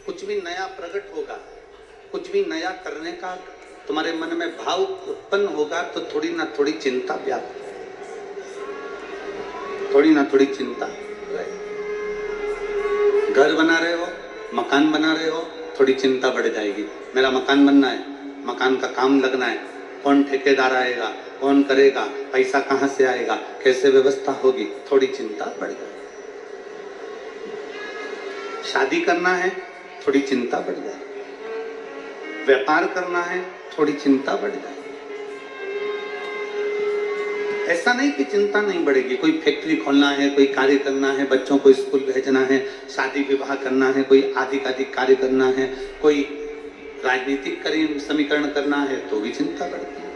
कुछ भी नया प्रकट होगा, कुछ भी नया करने का तुम्हारे मन में भाव उत्पन्न होगा तो थोड़ी ना थोड़ी चिंता व्याप्त, थोड़ी ना थोड़ी चिंता। घर बना रहे हो, मकान बना रहे हो, थोड़ी चिंता बढ़ जाएगी। मेरा मकान बनना है, मकान का काम लगना है, कौन ठेकेदार आएगा, कौन करेगा, पैसा कहाँ से आएगा, कैसे व्यवस्था होगी, थोड़ी चिंता बढ़ जाएगी। शादी करना है, थोड़ी चिंता बढ़ जाएगी। व्यापार करना है, थोड़ी चिंता बढ़ जाएगी। ऐसा नहीं कि चिंता नहीं बढ़ेगी। कोई फैक्ट्री खोलना है, कोई कार्य करना है, बच्चों को स्कूल भेजना है, शादी विवाह करना है, कोई आधिकाधिक कार्य करना है, कोई राजनीतिक समीकरण करना है, तो भी चिंता बढ़ती है।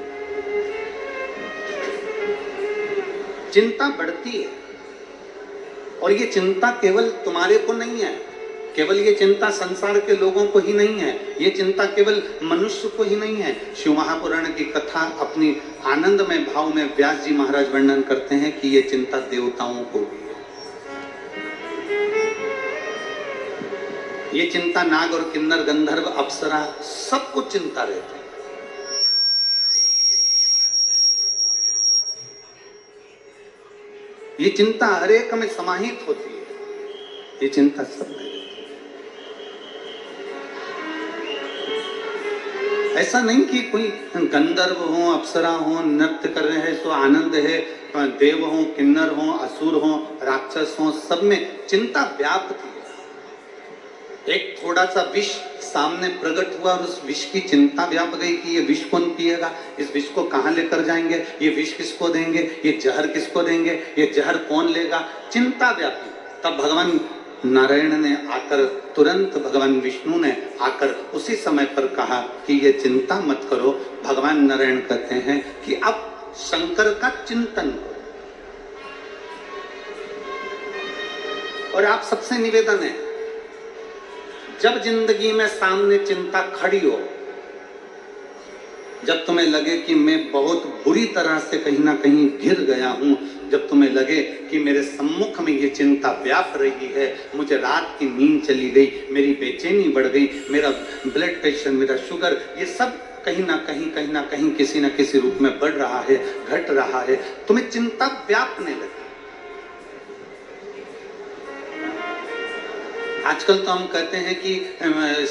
चिंता बढ़ती है। और ये चिंता केवल तुम्हारे को नहीं है, केवल ये चिंता संसार के लोगों को ही नहीं है, ये चिंता केवल मनुष्य को ही नहीं है। शिव महापुराण की कथा अपनी आनंदमय भाव में व्यास जी महाराज वर्णन करते हैं कि ये चिंता देवताओं को भी है। ये चिंता नाग और किन्नर, गंधर्व, अप्सरा सबको चिंता रहती है। ये चिंता हर एक में समाहित होती है, ये चिंता सब में। ऐसा नहीं कि कोई गंधर्व हो, अप्सरा हो, नृत्य कर रहे हैं सो आनंद है, देव हो, किन्नर हो, असुर हो, राक्षस हो, सब में चिंता व्याप्त थी। एक थोड़ा सा विष सामने प्रकट हुआ और उस विष की चिंता व्याप गई कि ये विष कौन पिएगा, इस विष को कहाँ लेकर जाएंगे, ये विष किसको देंगे, ये जहर किसको देंगे, ये जहर कौन लेगा, चिंता व्यापी। तब भगवान नारायण ने आकर, तुरंत भगवान विष्णु ने आकर उसी समय पर कहा कि ये चिंता मत करो। भगवान नारायण कहते हैं कि अब शंकर का चिंतन करो। और आप सबसे निवेदन है, जब जिंदगी में सामने चिंता खड़ी हो, जब तुम्हें लगे कि मैं बहुत बुरी तरह से कहीं ना कहीं गिर गया हूं, जब तुम्हें लगे कि मेरे सम्मुख में ये चिंता व्याप रही है, मुझे रात की नींद चली गई, मेरी बेचैनी बढ़ गई, मेरा ब्लड प्रेशर, मेरा शुगर, ये सब कहीं ना कहीं किसी न किसी रूप में बढ़ रहा है, घट रहा है, तुम्हें चिंता व्यापने लगी। आजकल तो हम कहते हैं कि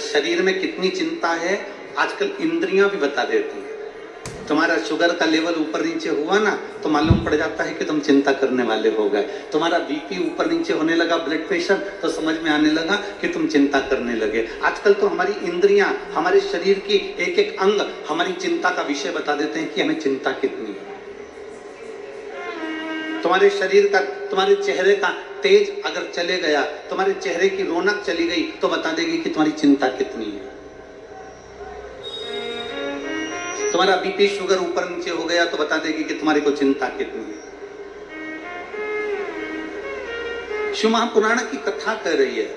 शरीर में कितनी चिंता है, आजकल इंद्रियां भी बता देती हैं। तुम्हारा शुगर का लेवल ऊपर नीचे हुआ ना तो मालूम पड़ जाता है कि तुम चिंता करने वाले हो गए। तुम्हारा बीपी ऊपर नीचे होने लगा, ब्लड प्रेशर, तो समझ में आने लगा कि तुम चिंता करने लगे। आजकल तो हमारी इंद्रियां, हमारे शरीर की एक एक अंग हमारी चिंता का विषय बता देते हैं कि हमें चिंता कितनी है। तुम्हारे शरीर का, तुम्हारे चेहरे का तेज अगर चले गया, तुम्हारे चेहरे की रौनक चली गई तो बता देगी कि तुम्हारी चिंता कितनी है। तुम्हारा बीपी, शुगर ऊपर नीचे हो गया तो बता देगी कि तुम्हारी को चिंता कितनी है। शिव महापुराण की कथा कह रही है,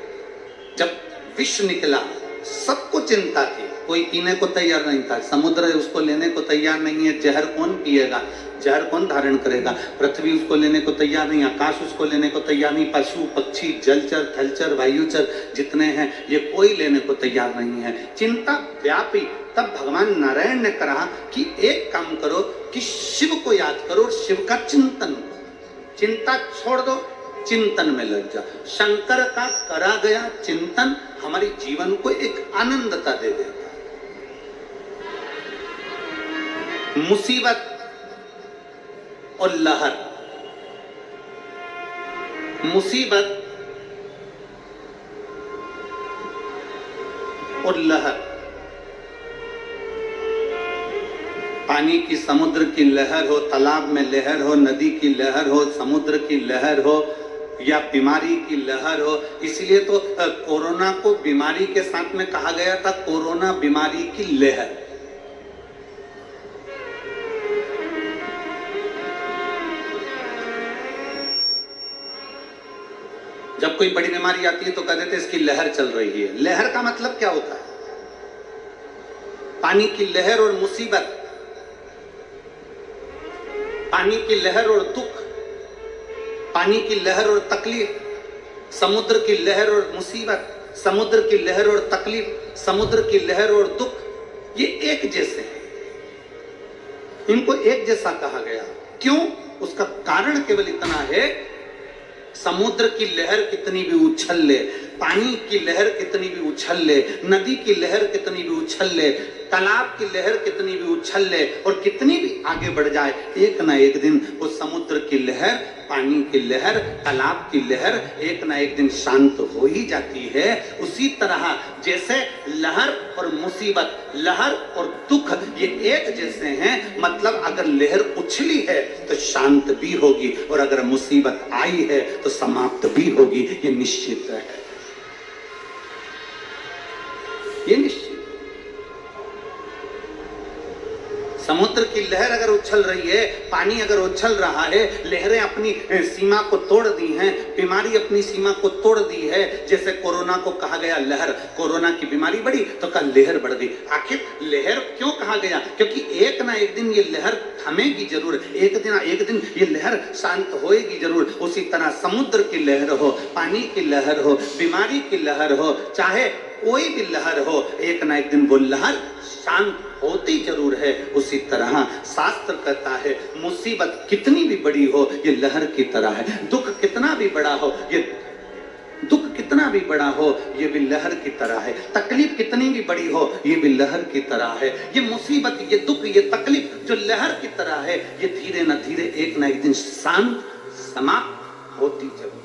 जब विष निकला सबको चिंता थी, कोई पीने को तैयार नहीं था, समुद्र उसको लेने को तैयार नहीं है, जहर कौन पिएगा, जहर कौन धारण करेगा, पृथ्वी उसको लेने को तैयार नहीं, आकाश उसको लेने को तैयार नहीं, पशु पक्षी, जलचर, थलचर, वायुचर जितने हैं ये कोई लेने को तैयार नहीं है, चिंता व्यापी। तब भगवान नारायण ने कहा कि एक काम करो कि शिव को याद करो, शिव का चिंतन करो, चिंता छोड़ दो, चिंतन में लग जा। शंकर का करा गया चिंतन हमारे जीवन को एक आनंदता दे देता। मुसीबत और लहर, मुसीबत और लहर, पानी की, समुद्र की लहर हो, तालाब में लहर हो, नदी की लहर हो, समुद्र की लहर हो या बीमारी की लहर हो। इसलिए तो कोरोना को बीमारी के साथ में कहा गया था, कोरोना बीमारी की लहर। जब कोई बड़ी बीमारी आती है तो कहते थे इसकी लहर चल रही है। लहर का मतलब क्या होता है? पानी की लहर और मुसीबत, पानी की लहर और दुख, पानी की लहर और तकलीफ, समुद्र की लहर और मुसीबत, समुद्र की लहर और तकलीफ, समुद्र की लहर और दुख, ये एक जैसे हैं। इनको एक जैसा कहा गया। क्यों? उसका कारण केवल इतना है, समुद्र की लहर कितनी भी उछल ले, पानी की लहर कितनी भी उछल ले, नदी की लहर कितनी भी उछल ले, तालाब की लहर कितनी भी उछल ले और कितनी भी आगे बढ़ जाए, एक ना एक दिन वो समुद्र की लहर, पानी की लहर, तालाब की लहर एक ना एक दिन शांत हो ही जाती है। उसी तरह जैसे लहर और मुसीबत, लहर और दुख ये एक जैसे हैं, मतलब अगर लहर उछली है तो शांत भी होगी और अगर मुसीबत आई है तो समाप्त भी होगी, ये निश्चित है, ये निश्चित। समुद्र की लहर अगर उछल रही है, पानी अगर उछल रहा है, लहरें अपनी सीमा को तोड़ दी हैं, बीमारी अपनी सीमा को तोड़ दी है। जैसे कोरोना को कहा गया लहर, कोरोना की बीमारी बढ़ी तो कल लहर बढ़ गई। आखिर लहर क्यों कहा गया? क्योंकि एक ना एक दिन ये लहर थमेगी जरूर, एक दिन ये लहर शांत होएगी जरूर। उसी तरह समुद्र की लहर हो, पानी की लहर हो, बीमारी की लहर हो, चाहे कोई भी लहर हो, एक ना एक दिन वो लहर शांत होती जरूर है। उसी तरह शास्त्र कहता है, मुसीबत कितनी भी बड़ी हो ये लहर की तरह है, दुख कितना भी बड़ा हो ये दुख कितना भी बड़ा हो ये भी लहर की तरह है, तकलीफ कितनी भी बड़ी हो ये भी लहर की तरह है। ये मुसीबत, ये दुख, ये तकलीफ जो लहर की तरह है, ये धीरे न धीरे एक ना एक दिन शांत समाप्त होती जरूर।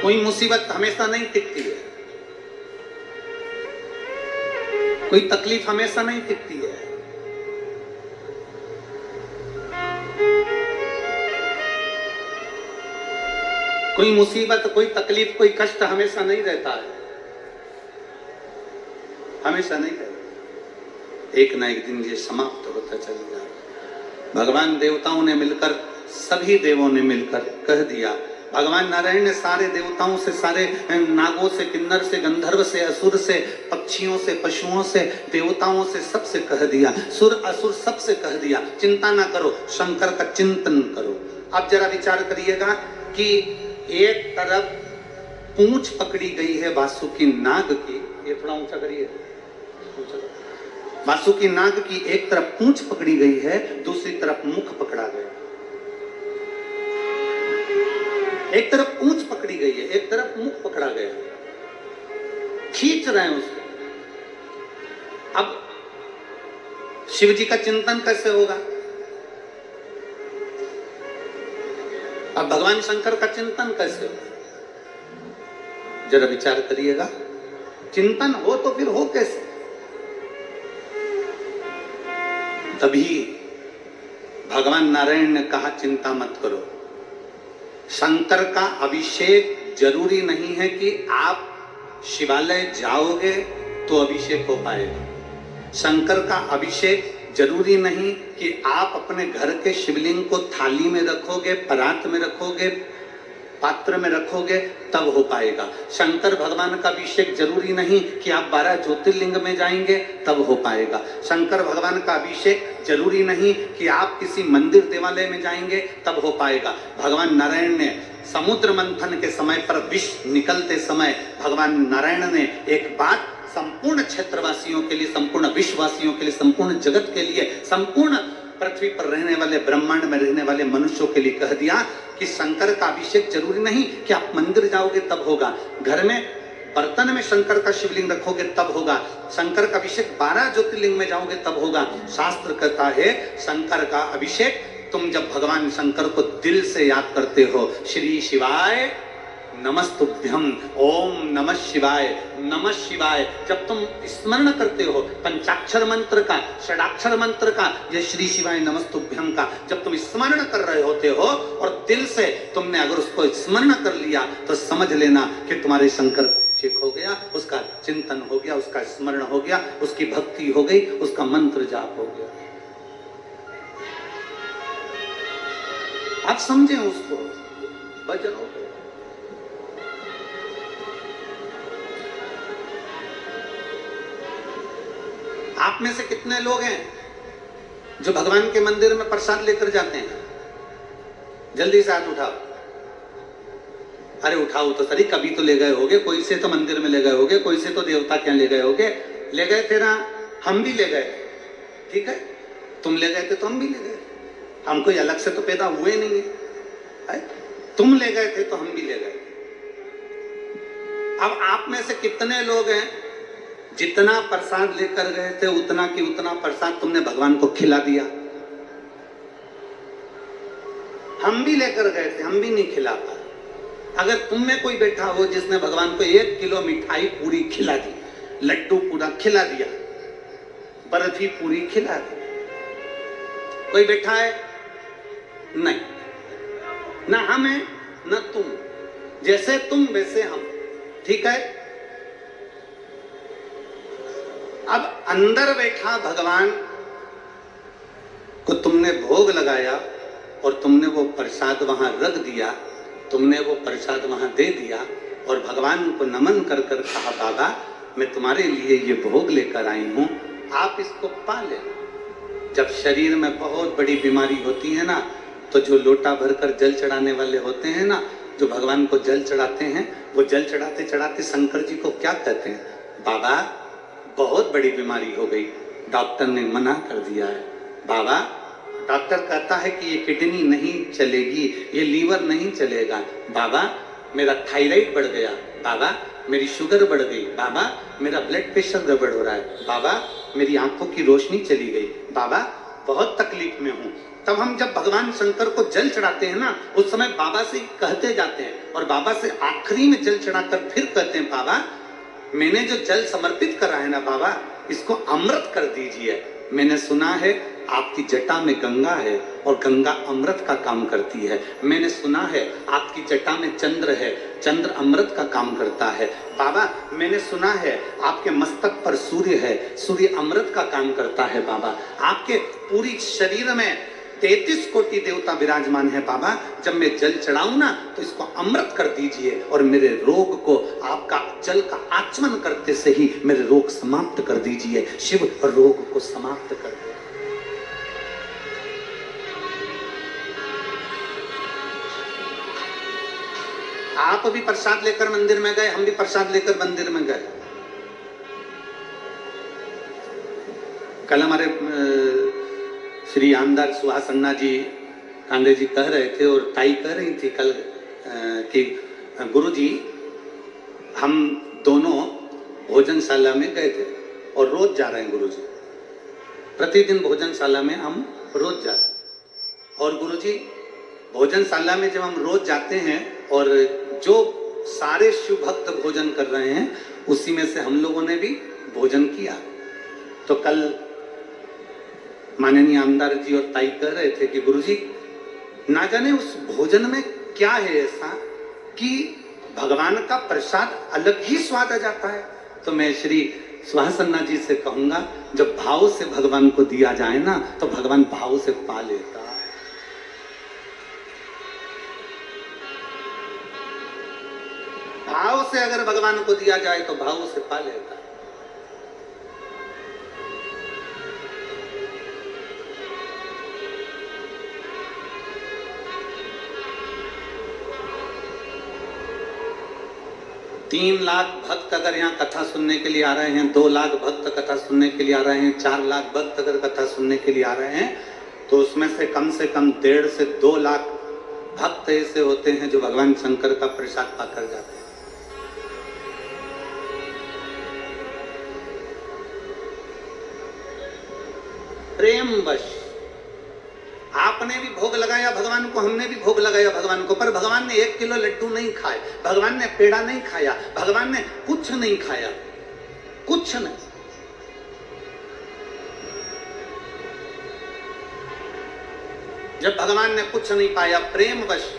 कोई मुसीबत हमेशा नहीं टिकती है, कोई तकलीफ हमेशा नहीं टिकती है। कोई मुसीबत, कोई तकलीफ, कोई कष्ट हमेशा नहीं रहता है, हमेशा नहीं रहता। एक ना एक दिन ये समाप्त होता चलेगा। भगवान देवताओं ने मिलकर, सभी देवों ने मिलकर कह दिया, भगवान नारायण ने सारे देवताओं से, सारे नागों से, किन्नर से, गंधर्व से, असुर से, पक्षियों से, पशुओं से, देवताओं से, सबसे कह दिया, सुर असुर सबसे कह दिया, चिंता ना करो, शंकर का चिंतन करो। अब जरा विचार करिएगा कि एक तरफ पूंछ पकड़ी गई है वासुकी नाग की, ये थोड़ा ऊंचा करिए, वासुकी नाग की एक तरफ पूंछ पकड़ी गई है, दूसरी तरफ मुख पकड़ा गया। एक तरफ पूंछ पकड़ी गई है, एक तरफ मुख पकड़ा गया, खींच रहे हैं उसको। अब शिव जी का चिंतन कैसे होगा? अब भगवान शंकर का चिंतन कैसे होगा? जरा विचार करिएगा। चिंतन हो तो फिर हो कैसे? तभी भगवान नारायण ने कहा, चिंता मत करो, शंकर का अभिषेक जरूरी नहीं है कि आप शिवालय जाओगे तो अभिषेक हो पाएगा। शंकर का अभिषेक जरूरी नहीं कि आप अपने घर के शिवलिंग को थाली में रखोगे, परात में रखोगे, पात्र में रखोगे तब हो पाएगा। शंकर भगवान का अभिषेक जरूरी नहीं कि आप 12 ज्योतिर्लिंग में जाएंगे तब हो पाएगा। शंकर भगवान का अभिषेक जरूरी नहीं कि आप किसी मंदिर देवालय में जाएंगे तब हो पाएगा। भगवान नारायण ने समुद्र मंथन के समय पर विष निकलते समय भगवान नारायण ने एक बात संपूर्ण क्षेत्रवासियों के लिए, संपूर्ण विश्ववासियों के लिए, संपूर्ण जगत के लिए, संपूर्ण पृथ्वी पर रहने वाले, ब्रह्मांड में रहने वाले मनुष्यों के लिए कह दिया कि शंकर का अभिषेक जरूरी नहीं कि आप मंदिर जाओगे तब होगा, घर में बर्तन में शंकर का शिवलिंग रखोगे तब होगा, शंकर का अभिषेक 12 ज्योतिर्लिंग में जाओगे तब होगा। शास्त्र कहता है शंकर का अभिषेक तुम जब भगवान शंकर को दिल से याद करते हो, श्री शिवाय नमस्तुभ्यम, ओम नमः शिवाय, नमः शिवाय, जब तुम स्मरण करते हो पंचाक्षर मंत्र का, षडाक्षर मंत्र का, ये श्री शिवाय नमस्तुभ्यम का जब तुम स्मरण कर रहे होते हो और दिल से तुमने अगर उसको स्मरण कर लिया तो समझ लेना कि तुम्हारे शंकर अभिषेक हो गया, उसका चिंतन हो गया, उसका स्मरण हो गया, उसकी भक्ति हो गई, उसका मंत्र जाप हो गया। आप समझे उसको, भजन हो गया। आप में से कितने लोग हैं जो भगवान के मंदिर में प्रसाद लेकर जाते हैं? जल्दी से हाथ उठाओ। अरे उठाओ तो सही, कभी तो ले गए होगे, कोई से तो मंदिर में ले गए होगे, कोई से तो देवता क्या ले गए होगे। ले गए थे ना, हम भी ले गए, ठीक है, तुम ले गए थे तो हम भी ले गए, हम कोई अलग से तो पैदा हुए नहीं है, तुम ले गए थे तो हम भी ले गए। अब आप में से कितने लोग हैं जितना प्रसाद लेकर गए थे उतना की उतना प्रसाद तुमने भगवान को खिला दिया? हम भी लेकर गए थे, हम भी नहीं खिला पाए। अगर तुम में कोई बैठा हो जिसने भगवान को 1 किलो मिठाई पूरी खिला दी, लड्डू पूरा खिला दिया, बर्फी पूरी खिला दी, कोई बैठा है? नहीं, ना हम है ना तुम, जैसे तुम वैसे हम, ठीक है। अब अंदर बैठा भगवान को तुमने भोग लगाया और तुमने वो प्रसाद वहां रख दिया, तुमने वो प्रसाद वहां दे दिया और भगवान को नमन कर कर कहा, बाबा मैं तुम्हारे लिए ये भोग लेकर आई हूं, आप इसको पा ले। जब शरीर में बहुत बड़ी बीमारी होती है ना, तो जो लोटा भरकर जल चढ़ाने वाले होते हैं ना, जो भगवान को जल चढ़ाते हैं, वो जल चढ़ाते चढ़ाते शंकर जी को क्या कहते हैं? बाबा बहुत बड़ी बीमारी हो गई, डॉक्टर ने मना कर दिया है। बाबा डॉक्टर कहता है कि ये किडनी नहीं चलेगी, ये लीवर नहीं चलेगा, बाबा मेरा थायराइड बढ़ गया, बाबा मेरी शुगर बढ़ गई, बाबा मेरा ब्लड प्रेशर गड़बड़ हो रहा है, बाबा मेरी आंखों की रोशनी चली गई, बाबा बहुत तकलीफ में हूँ। तब हम जब भगवान शंकर को जल चढ़ाते हैं ना, उस समय बाबा से कहते जाते हैं और बाबा से आखिरी में जल चढ़ाकर फिर कहते हैं, बाबा मैंने जो जल समर्पित करा है ना बाबा, इसको अमृत कर दीजिए। मैंने सुना है आपकी जटा में गंगा है और गंगा अमृत का काम करती है। मैंने सुना है आपकी जटा में चंद्र है, चंद्र अमृत का काम करता है। बाबा मैंने सुना है आपके मस्तक पर सूर्य है, सूर्य अमृत का काम करता है। बाबा आपके पूरी शरीर में 33 कोटि देवता विराजमान है। बाबा जब मैं जल चढ़ाऊं ना तो इसको अमृत कर दीजिए और मेरे रोग को आपका जल का आचमन करते से ही मेरे रोग समाप्त कर दीजिए। शिव रोग को समाप्त कर दे। आप भी प्रसाद लेकर मंदिर में गए, हम भी प्रसाद लेकर मंदिर में गए। कल हमारे श्री आमदार सुहास अन्ना जी कांडे जी कह रहे थे और ताई कह रही थी कल कि गुरुजी हम दोनों भोजनशाला में गए थे और रोज जा रहे हैं गुरुजी, प्रतिदिन भोजनशाला में हम रोज जाते हैं। और गुरुजी भोजनशाला में जब हम रोज जाते हैं और जो सारे शिव भक्त भोजन कर रहे हैं उसी में से हम लोगों ने भी भोजन किया। तो कल माननीय आमदार जी और ताई कह रहे थे कि गुरुजी ना जाने उस भोजन में क्या है ऐसा कि भगवान का प्रसाद अलग ही स्वाद आ जाता है। तो मैं श्री सुहास अन्ना जी से कहूंगा जब भाव से भगवान को दिया जाए ना तो भगवान भाव से पा लेता है। भाव से अगर भगवान को दिया जाए तो भाव से पा लेता है। तीन लाख भक्त अगर यहाँ कथा सुनने के लिए आ रहे हैं, 2 लाख भक्त कथा सुनने के लिए आ रहे हैं, 4 लाख भक्त अगर कथा सुनने के लिए आ रहे हैं तो उसमें से कम 1.5 से 2 लाख भक्त ऐसे होते हैं जो भगवान शंकर का प्रसाद पाकर जाते हैं। प्रेमवश आपने भी भोग लगाया भगवान को, हमने भी भोग लगाया भगवान को, पर भगवान ने 1 किलो लड्डू नहीं खाए, भगवान ने पेड़ा नहीं खाया, भगवान ने कुछ नहीं खाया, कुछ नहीं। जब भगवान ने कुछ नहीं पाया, प्रेमवश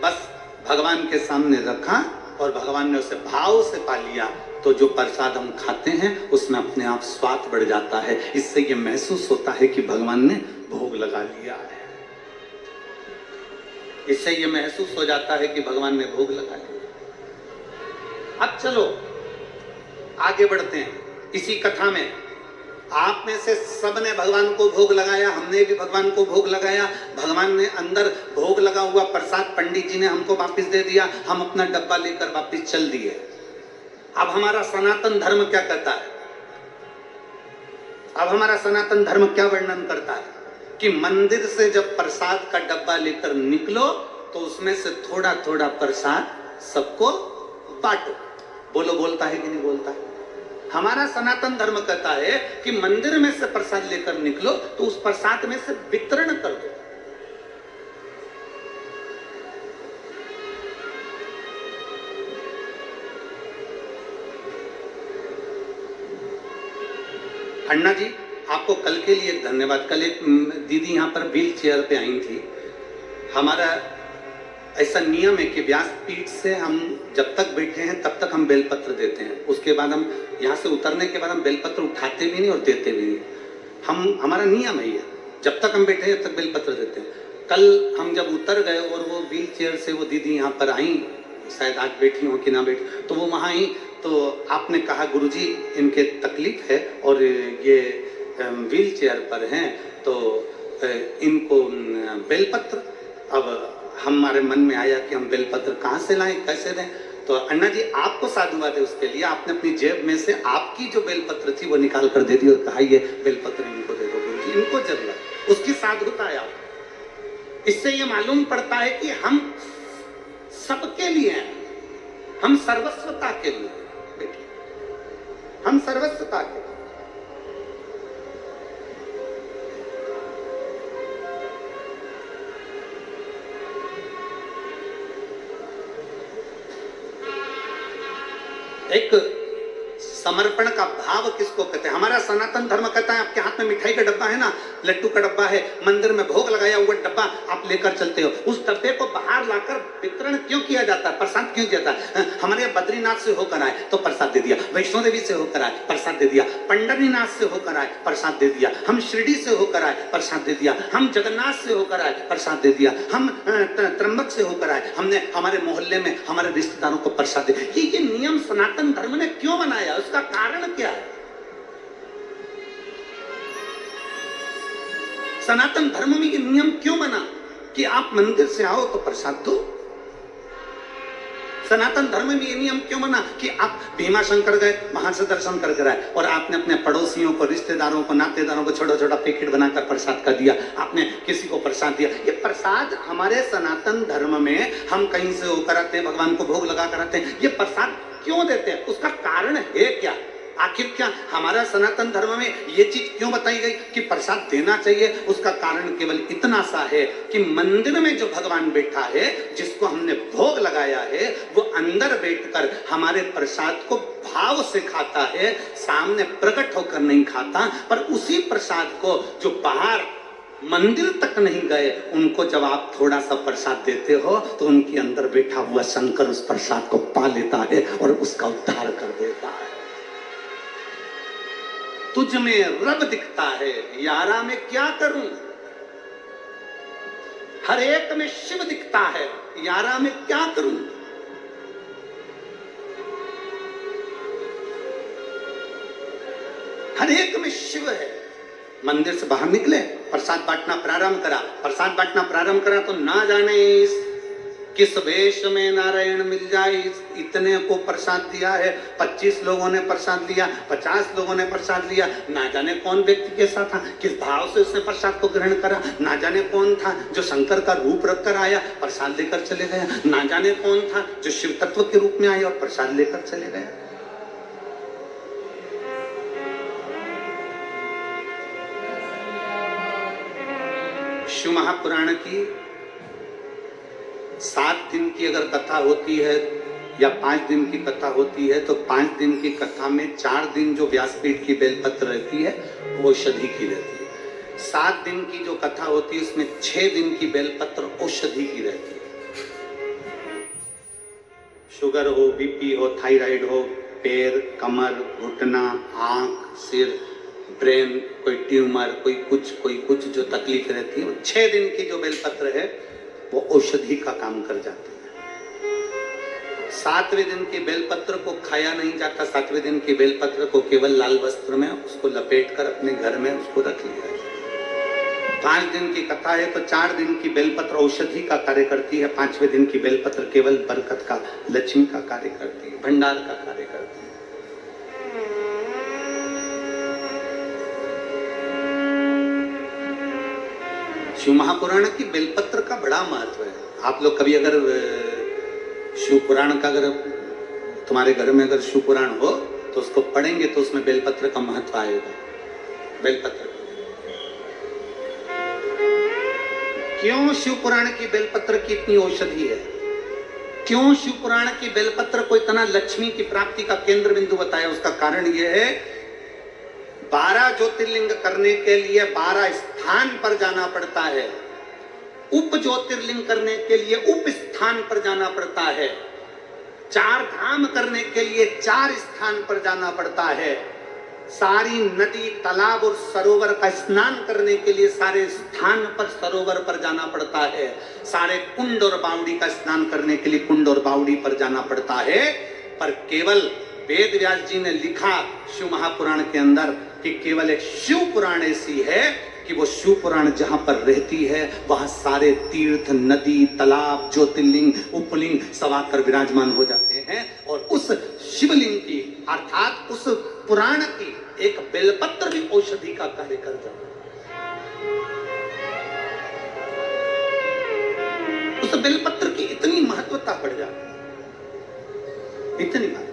बस भगवान के सामने रखा और भगवान ने उसे भाव से पा लिया, तो जो प्रसाद हम खाते हैं उसमें अपने आप स्वाद बढ़ जाता है। इससे ये महसूस होता है कि भगवान ने भोग लगा लिया है। इससे ये महसूस हो जाता है कि भगवान ने भोग लगा लिया। अब चलो आगे बढ़ते हैं इसी कथा में। आप में से सबने भगवान को भोग लगाया, हमने भी भगवान को भोग लगाया। भगवान ने अंदर भोग लगा हुआ प्रसाद पंडित जी ने हमको वापस दे दिया, हम अपना डब्बा लेकर वापस चल दिए। अब हमारा सनातन धर्म क्या कहता है? अब हमारा सनातन धर्म क्या वर्णन करता है कि मंदिर से जब प्रसाद का डब्बा लेकर निकलो तो उसमें से थोड़ा थोड़ा प्रसाद सबको बांटो। बोलो, बोलता है कि नहीं बोलता है? हमारा सनातन धर्म कहता है कि मंदिर में से प्रसाद लेकर निकलो तो उस प्रसाद में से वितरण कर दो। अन्ना जी, आपको कल के लिए धन्यवाद। कल एक दीदी यहाँ पर व्हील चेयर पे आई थी। हमारा ऐसा नियम है कि व्यासपीठ से हम जब तक बैठे हैं तब तक हम बेलपत्र देते हैं, उसके बाद हम यहाँ से उतरने के बाद हम बेलपत्र उठाते भी नहीं और देते भी नहीं। हमारा नियम है ये, जब तक हम बैठे हैं तब तक बेलपत्र देते हैं। कल हम जब उतर गए और वो व्हील चेयर से वो दीदी यहाँ पर आई, शायद आज बैठी हो कि ना बैठी, तो वो वहाँ आई तो आपने कहा गुरुजी इनके तकलीफ है और ये व्हील चेयर पर हैं तो इनको बेलपत्र। अब हमारे मन में आया कि हम बेलपत्र कहाँ से लाएं, कैसे दें? तो अन्ना जी आपको साधुवाद है उसके लिए। आपने अपनी जेब में से आपकी जो बेलपत्र थी वो निकाल कर दे दी और कहा ये बेलपत्र इनको दे दो गुरुजी, इनको जरूरत। उसकी साधुता है आप। इससे ये मालूम पड़ता है कि हम सबके लिए हैं, हम सर्वस्वता के लिए बेटे, हम सर्वस्वता के लिए। एक समर्पण का भाव किसको कहते हैं? हमारा सनातन धर्म कहता है आपके हाथ में मिठाई का डब्बा है ना, लड्डू का डब्बा है, मंदिर में भोग लगाया हुआ डब्बा आप लेकर चलते हो, उस डब्बे को बाहर लाकर वितरण क्यों किया जाता है, प्रसाद क्यों किया जाता है? हमारे बद्रीनाथ से होकर आए तो प्रसाद दे दिया, वैष्णो देवी से होकर आए प्रसाद दे दिया, पंडरीनाथ से होकर आए प्रसाद दे दिया, हम शिरडी से होकर आए प्रसाद दे दिया, हम जगन्नाथ से होकर आए प्रसाद दे दिया, हम त्र्यंबक से होकर आए, हमने हमारे मोहल्ले में हमारे रिश्तेदारों को प्रसाद दे। ये नियम सनातन धर्म ने क्यों बनाया, उसका कारण क्या है? सनातन धर्म में ये नियम क्यों बना कि आप मंदिर से आओ तो प्रसाद दो? सनातन धर्म में ये नियम क्यों बना कि आप भीमा शंकर गए, वहां से दर्शन कर आए और आपने अपने पड़ोसियों को, रिश्तेदारों को, नातेदारों को छोटा छोटा पैकेट बनाकर प्रसाद का दिया, आपने किसी को प्रसाद दिया? ये प्रसाद हमारे सनातन धर्म में हम कहीं से होकर आते हैं, भगवान को भोग लगा कर आते हैं, ये प्रसाद क्यों देते हैं? उसका कारण है क्या? आखिर क्या हमारा सनातन धर्म में ये चीज क्यों बताई गई कि प्रसाद देना चाहिए? उसका कारण केवल इतना सा है कि मंदिर में जो भगवान बैठा है, जिसको हमने भोग लगाया है, वो अंदर बैठकर हमारे प्रसाद को भाव से खाता है, सामने प्रकट होकर नहीं खाता। पर उसी प्रसाद को जो बाहर मंदिर तक नहीं गए, उनको जब आप थोड़ा सा प्रसाद देते हो तो उनके अंदर बैठा हुआ शंकर उस प्रसाद को पा लेता है और उसका उद्धार कर देता है। तुझ में रब दिखता है, यारा में क्या करूं? हर एक में शिव दिखता है, यारा में क्या करूं? हर एक में शिव है। मंदिर से बाहर निकले, प्रसाद बांटना प्रारंभ करा, प्रसाद बांटना प्रारंभ करा तो ना जाने किस वेश में नारायण मिल जाए, इतने को प्रसाद दिया है, 25 लोगों ने प्रसाद लिया, 50 लोगों ने प्रसाद लिया, ना जाने कौन व्यक्ति कैसा था, किस भाव से उसने प्रसाद को ग्रहण करा, ना जाने कौन था जो शंकर का रूप रखकर आया प्रसाद लेकर चले गया, ना जाने कौन था जो शिव तत्व के रूप में आया और प्रसाद लेकर चले गया। शिव महापुराण की 7 दिन की अगर कथा होती है या 5 दिन की कथा होती है तो 5 दिन की कथा में 4 दिन जो व्यासपीठ की बेलपत्र रहती है वो औषधि की रहती है। 7 दिन की जो कथा होती है उसमें 6 दिन की बेलपत्र औषधि की रहती है। शुगर हो, बीपी हो, थायराइड हो, पैर, कमर, घुटना, आंख, सिर, ब्रेन, कोई ट्यूमर, कोई कुछ जो तकलीफ रहती है, वो 6 दिन की जो बेलपत्र है वो औषधि का काम कर जाती है। सातवें दिन के बेलपत्र को खाया नहीं जाता, सातवें दिन के बेलपत्र को केवल लाल वस्त्र में उसको लपेट कर अपने घर में उसको रख लिया जाए। 5 दिन की कथा है तो 4 दिन की बेलपत्र औषधि का कार्य करती है, 5वें दिन की बेलपत्र केवल बरकत का, लक्ष्मी का कार्य करती है, भंडार का कार्य करती है। शिव महापुराण की बेलपत्र का बड़ा महत्व है। आप लोग कभी अगर शिव पुराण का अगर तुम्हारे घर में अगर शिव पुराण हो तो उसको पढ़ेंगे तो उसमें बेलपत्र का महत्व आएगा। बेलपत्र क्यों शिव पुराण की बेलपत्र की इतनी औषधि है, क्यों शिव पुराण की बेलपत्र को इतना लक्ष्मी की प्राप्ति का केंद्र बिंदु बताया? उसका कारण यह है 12 ज्योतिर्लिंग करने के लिए 12 स्थान पर जाना पड़ता है, उप ज्योतिर्लिंग करने के लिए उप स्थान पर जाना पड़ता है, 4 धाम करने के लिए 4 स्थान पर जाना पड़ता है, सारी नदी तालाब और सरोवर का स्नान करने के लिए सारे स्थान पर सरोवर पर जाना पड़ता है, सारे कुंड और बावड़ी का स्नान करने के लिए कुंड और बावड़ी पर जाना पड़ता है। पर केवल वेद व्यास जी ने लिखा शिव महापुराण के अंदर कि केवल एक शिव पुराण ऐसी है कि वो शिव पुराण जहां पर रहती है वहां सारे तीर्थ, नदी, तालाब, ज्योतिर्लिंग, उपलिंग सब आकर विराजमान हो जाते हैं और उस शिवलिंग की अर्थात उस पुराण की एक बेलपत्र भी औषधि का कार्य कर जाता है। उस बेलपत्र की इतनी महत्वता बढ़ जाती है, इतनी बात।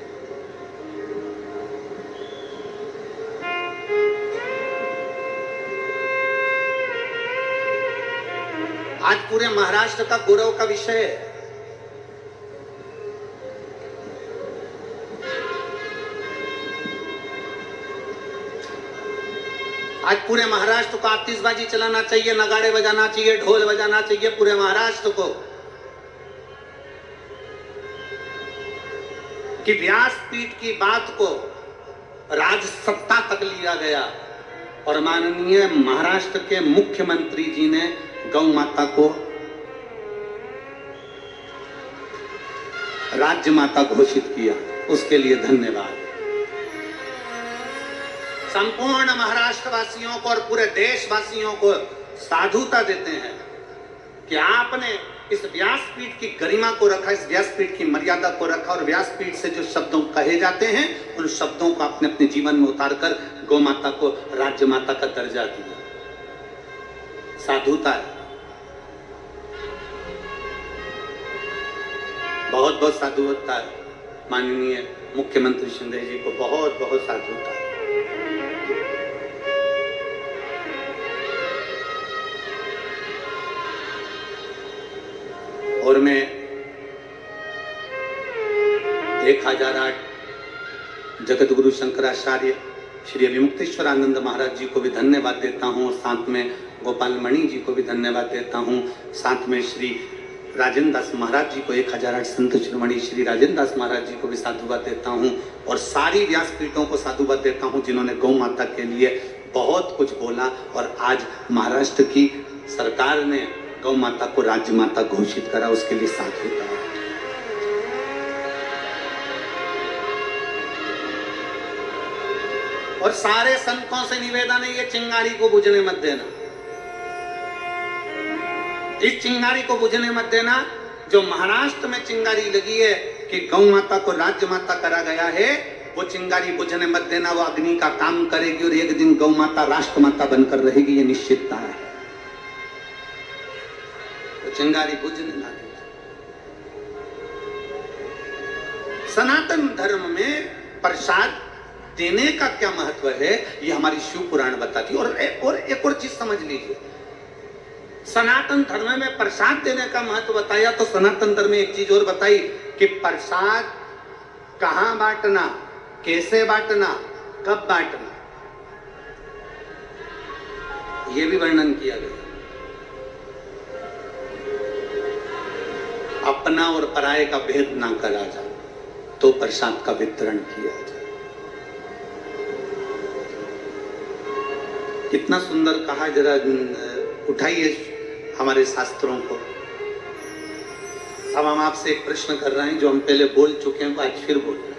आज पूरे महाराष्ट्र का गौरव का विषय है। आज पूरे महाराष्ट्र को आतिशबाजी चलाना चाहिए, नगाड़े बजाना चाहिए, ढोल बजाना चाहिए पूरे महाराष्ट्र को कि व्यासपीठ की बात को राजसत्ता तक लिया गया और माननीय महाराष्ट्र के मुख्यमंत्री जी ने गौ माता को राज्य माता घोषित किया, उसके लिए धन्यवाद। संपूर्ण महाराष्ट्र वासियों को और पूरे देशवासियों को साधुता देते हैं कि आपने इस व्यासपीठ की गरिमा को रखा, इस व्यासपीठ की मर्यादा को रखा और व्यासपीठ से जो शब्दों कहे जाते हैं उन शब्दों को आपने अपने जीवन में उतारकर गौ माता को राज्य माता का दर्जा दिया। साधुता है, बहुत बहुत साधुता है। माननीय मुख्यमंत्री शिंदे जी को बहुत बहुत साधुता है। और मैं 1008 जगत गुरु शंकराचार्य श्री अभिमुक्तेश्वरानंद महाराज जी को भी धन्यवाद देता हूँ और साथ में गोपाल मणि जी को भी धन्यवाद देता हूँ, साथ में श्री राजेंद्र दास महाराज जी को 1008 संत शिरोमणि श्री राजेंद्र दास महाराज जी को भी साधुवाद देता हूँ और सारी व्यासपीठों को साधुवाद देता हूँ जिन्होंने गौ माता के लिए बहुत कुछ बोला और आज महाराष्ट्र की सरकार ने गौ माता को राज्य माता घोषित करा, उसके लिए साधुता। और सारे संतों से निवेदन है ये चिंगारी को बुझने मत देना, इस चिंगारी को बुझने मत देना। जो महाराष्ट्र में चिंगारी लगी है कि गौ माता को राज्य माता करा गया है, वो चिंगारी बुझने मत देना। वो अग्नि का काम करेगी और एक दिन गौ माता राष्ट्र माता बनकर रहेगी, ये निश्चितता है। तो चिंगारी बुझने ना देना। सनातन धर्म में प्रसाद देने का क्या महत्व है ये हमारी शिव पुराण बताती है। और एक और चीज समझ लीजिए, सनातन धर्म में प्रसाद देने का महत्व बताया तो सनातन धर्म में एक चीज और बताई कि प्रसाद कहां बांटना, कैसे बांटना, कब बांटना, यह भी वर्णन किया गया। अपना और पराये का भेद ना करा जाए तो प्रसाद का वितरण किया जाए। कितना सुंदर कहा, जरा उठाइए हमारे शास्त्रों को। अब हम आपसे एक प्रश्न कर रहे हैं जो हम पहले बोल चुके हैं, आज फिर बोल रहे हैं।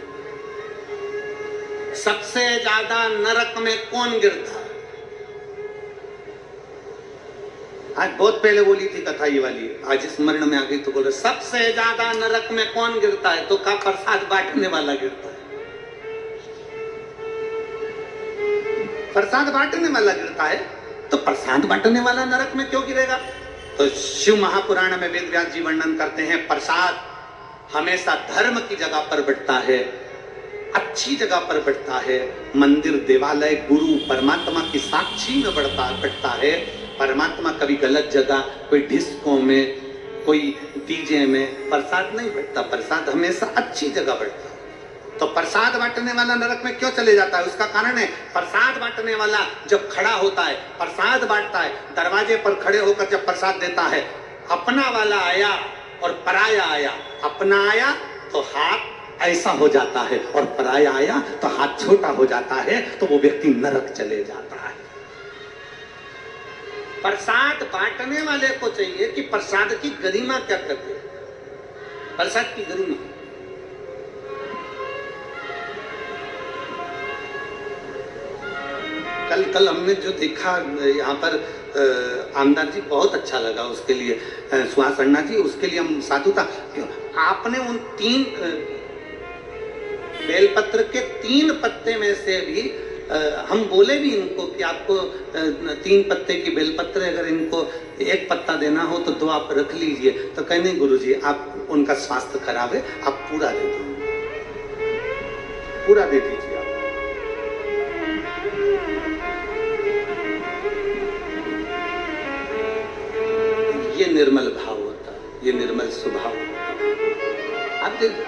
सबसे ज्यादा नरक में कौन गिरता है? आज बहुत पहले बोली थी कथा ये वाली, आज स्मरण में आ गई तो बोले सबसे ज्यादा नरक में कौन गिरता है? तो का प्रसाद बांटने वाला गिरता है। प्रसाद बांटने वाला गिरता है, तो प्रसाद बांटने वाला नरक में क्यों गिरेगा? तो शिव महापुराण में वेद व्यास जी वर्णन करते हैं, प्रसाद हमेशा धर्म की जगह पर बढ़ता है, अच्छी जगह पर बढ़ता है, मंदिर देवालय गुरु परमात्मा की साक्षी में बढ़ता है। परमात्मा कभी गलत जगह, कोई डिस्को में, कोई डीजे में प्रसाद नहीं बढ़ता, प्रसाद हमेशा अच्छी जगह बढ़ता है। तो प्रसाद बांटने वाला नरक में क्यों चले जाता है? उसका कारण है, प्रसाद बांटने वाला जब खड़ा होता है, प्रसाद बांटता है, दरवाजे पर खड़े होकर जब प्रसाद देता है, अपना वाला आया और पराया आया। अपना आया तो हाथ ऐसा हो जाता है और पराया आया तो हाथ छोटा हो जाता है, तो वो व्यक्ति नरक चले जाता है। प्रसाद बांटने वाले को चाहिए कि प्रसाद की गरिमा क्या करते हैं, प्रसाद की गरिमा। कल हमने जो देखा यहाँ पर आमदार जी, बहुत अच्छा लगा, उसके लिए सुहास अन्ना जी, उसके लिए हम साधुता। आपने उन 3 बेलपत्र के 3 पत्ते में से भी हम बोले भी इनको कि आपको 3 पत्ते की बेलपत्र, अगर इनको 1 पत्ता देना हो तो 2 आप रख लीजिए। तो कहने गुरुजी आप, उनका स्वास्थ्य खराब है, आप पूरा दे दो, पूरा दे दीजिए आप। ये निर्मल भाव होता है, ये निर्मल स्वभाव होता है। आप देखो,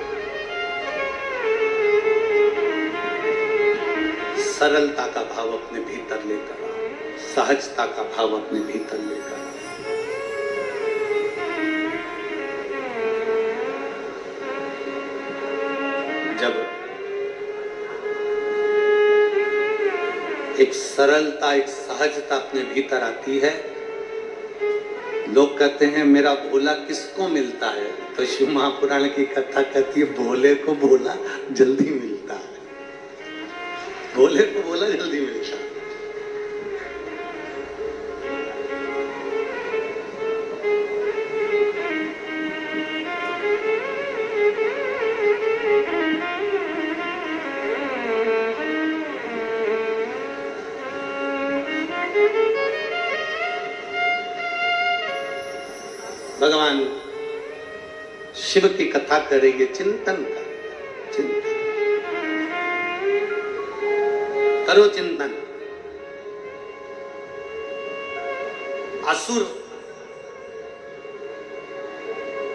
सरलता का भाव अपने भीतर लेकर आओ, सहजता का भाव अपने भीतर लेकर आओ। जब एक सरलता, एक सहजता अपने भीतर आती है, लोग कहते हैं मेरा भोला किसको मिलता है? तो शिव महापुराण की कथा कहती है, भोले को भोला जल्दी मिलता है, भोले को भोला जल्दी मिलता है। भगवान शिव की कथा करेंगे, चिंतन कर, चिंतन करो, चिंतन। असुर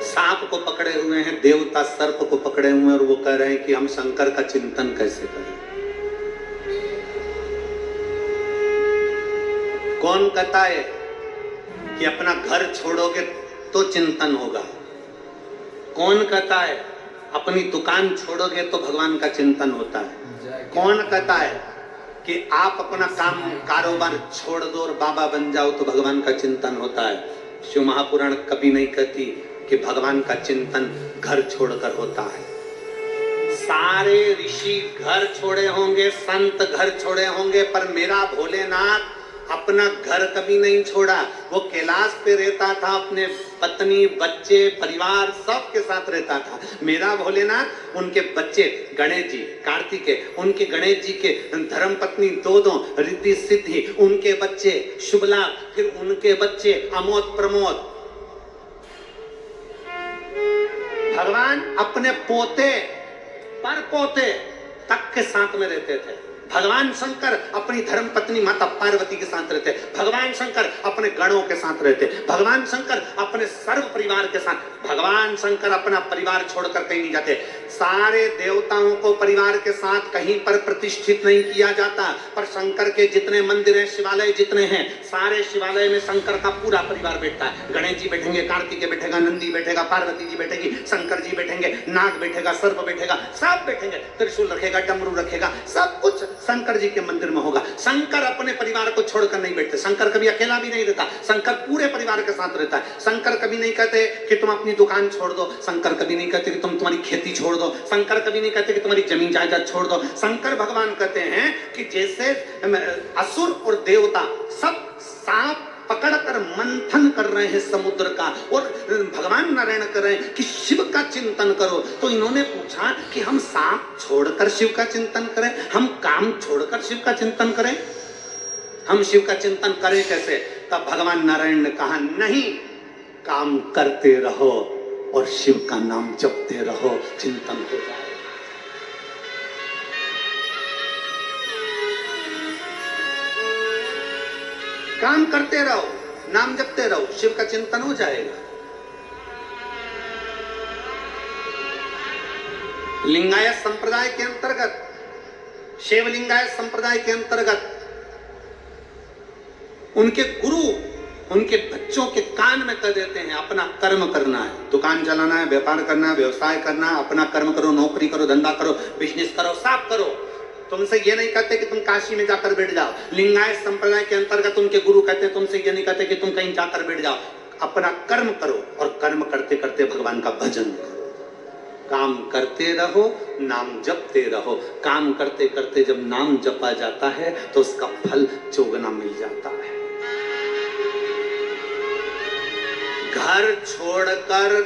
सांप को पकड़े हुए हैं, देवता सर्प को पकड़े हुए हैं, और वो कह रहे हैं कि हम शंकर का चिंतन कैसे करें। कौन कहता है कि अपना घर छोड़ोगे तो चिंतन होगा? कौन कहता है अपनी दुकान छोड़ोगे तो भगवान का चिंतन होता है? कौन कहता है कि आप अपना काम कारोबार छोड़ दो और बाबा बन जाओ तो भगवान का चिंतन होता है? शिव महापुराण कभी नहीं कहती कि भगवान का चिंतन घर छोड़कर होता है। सारे ऋषि घर छोड़े होंगे, संत घर छोड़े होंगे, पर मेरा भोलेनाथ अपना घर कभी नहीं छोड़ा। वो कैलाश पे रहता था, अपने पत्नी, बच्चे, परिवार सबके साथ रहता था। मेरा भोलेनाथ, उनके बच्चे गणेश जी, कार्तिकेय, उनके गणेश जी के धर्म पत्नी 2 रिद्धि सिद्धि, उनके बच्चे शुभला, फिर उनके बच्चे अमोद प्रमोद। भगवान अपने पोते पर पोते तक के साथ में रहते थे। भगवान शंकर अपनी धर्म पत्नी माता पार्वती के साथ रहते, भगवान शंकर अपने गणों के साथ रहते, भगवान शंकर अपने सर्व परिवार के साथ। भगवान शंकर अपना परिवार छोड़कर कहीं नहीं जाते। सारे देवताओं को परिवार के साथ कहीं पर प्रतिष्ठित नहीं किया जाता, पर शंकर के जितने मंदिर हैं, शिवालय जितने हैं, सारे शिवालय में शंकर का पूरा परिवार बैठता है। गणेश जी बैठेंगे, कार्तिकेय बैठेगा, नंदी बैठेगा, पार्वती जी बैठेगी, शंकर जी बैठेंगे, नाग बैठेगा, सर्प बैठेगा, सब बैठेंगे, त्रिशूल रखेगा, डमरू रखेगा, सब कुछ शंकर जी के मंदिर में होगा। शंकर अपने परिवार को छोड़कर नहीं बैठते, शंकर कभी अकेला भी नहीं रहता, शंकर पूरे परिवार के साथ रहता है। शंकर कभी नहीं कहते कि तुम अपनी दुकान छोड़ दो, शंकर कभी नहीं कहते कि तुम तुम्हारी खेती छोड़ दो, शंकर कभी नहीं कहते कि तुम्हारी जमीन जायदाद छोड़ दो। शंकर भगवान कहते हैं कि जैसे असुर और देवता सब सांप पकड़कर मंथन कर रहे हैं समुद्र का, और भगवान नारायण कर रहे हैं कि शिव का चिंतन करो, तो इन्होंने पूछा कि हम सांप छोड़कर शिव का चिंतन करें, हम काम छोड़कर शिव का चिंतन करें, हम शिव का चिंतन करें कैसे? तब भगवान नारायण ने कहा नहीं, काम करते रहो और शिव का नाम जपते रहो, चिंतन हो जाए। काम करते रहो, नाम जपते रहो, शिव का चिंतन हो जाएगा। लिंगायत संप्रदाय के अंतर्गत, शिव लिंगायत संप्रदाय के अंतर्गत उनके गुरु उनके बच्चों के कान में कह देते हैं अपना कर्म करना है, दुकान चलाना है, व्यापार करना है, व्यवसाय करना है, अपना कर्म करो, नौकरी करो, धंधा करो, बिजनेस करो, सब करो। तुमसे ये नहीं कहते कि तुम काशी में जाकर बैठ जाओ। लिंगायत संप्रदाय के अंतर्गत उनके गुरु कहते हैं तुमसे ये नहीं कहते कि तुम कहीं जाकर बैठ जाओ, अपना कर्म करो और कर्म करते करते भगवान का भजन करो। काम करते रहो, नाम जपते रहो। काम करते करते जब नाम जपा जाता है तो उसका फल चौगुना मिल जाता है। घर छोड़कर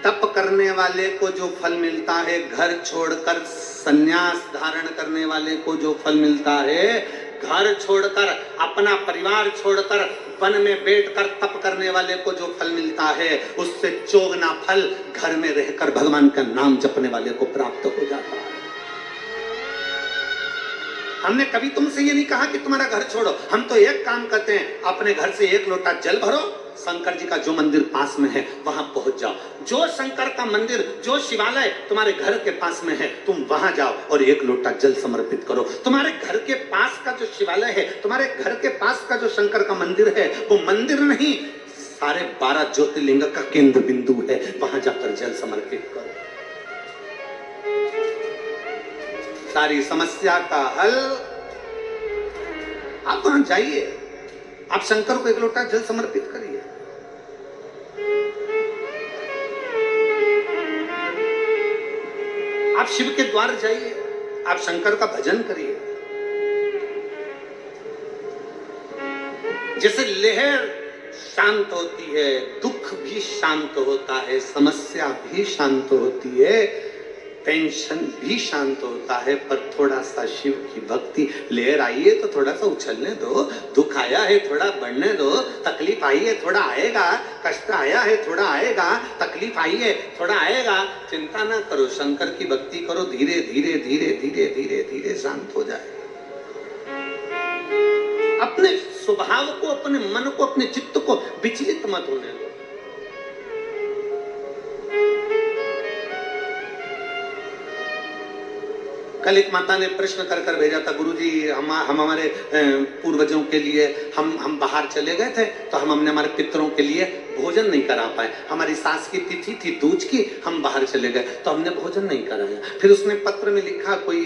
तप करने वाले को जो फल मिलता है, घर छोड़कर संन्यास धारण करने वाले को जो फल मिलता है, घर छोड़कर अपना परिवार छोड़कर वन में बैठकर तप करने वाले को जो फल मिलता है, उससे चौगुना फल घर में रहकर भगवान का नाम जपने वाले को प्राप्त हो जाता है। हमने कभी तुमसे ये नहीं कहा कि तुम्हारा घर छोड़ो, हम तो एक काम करते हैं, अपने घर से एक लोटा जल भरो, शंकर जी का जो मंदिर पास में है वहां पहुंच जाओ। जो शंकर का मंदिर, जो शिवालय तुम्हारे घर के पास में है, तुम वहां जाओ और एक लोटा जल समर्पित करो। तुम्हारे घर के पास का जो शिवालय है, तुम्हारे घर के पास का जो शंकर का मंदिर है, वो मंदिर नहीं, सारे 12 ज्योतिर्लिंग का केंद्र बिंदु है, वहां जाकर जल समर्पित करो। सारी समस्या का हल। आप वहां जाइए, आप शंकर को एक लोटा जल समर्पित करिए। आप शिव के द्वार जाइए, आप शंकर का भजन करिए। जैसे लहर शांत होती है, दुख भी शांत होता है, समस्या भी शांत होती है, टेंशन भी शांत होता है, पर थोड़ा सा शिव की भक्ति। लहर आई है तो थोड़ा सा उछलने दो, दुख आया है थोड़ा बढ़ने दो, तकलीफ आई है थोड़ा आएगा, कष्ट आया है थोड़ा आएगा, तकलीफ आई है थोड़ा आएगा। चिंता ना करो, शंकर की भक्ति करो, धीरे धीरे धीरे धीरे धीरे धीरे शांत हो जाए। अपने स्वभाव को, अपने मन को, अपने चित्त को विचलित मत होने दो। कल एक माता ने प्रश्न कर कर भेजा था, गुरुजी हम हमारे पूर्वजों के लिए हम बाहर चले गए थे, तो हमने हमारे पितरों के लिए भोजन नहीं करा पाए। हमारी सास की तिथि थी दूज की, हम बाहर चले गए तो हमने भोजन नहीं कराया। फिर उसने पत्र में लिखा, कोई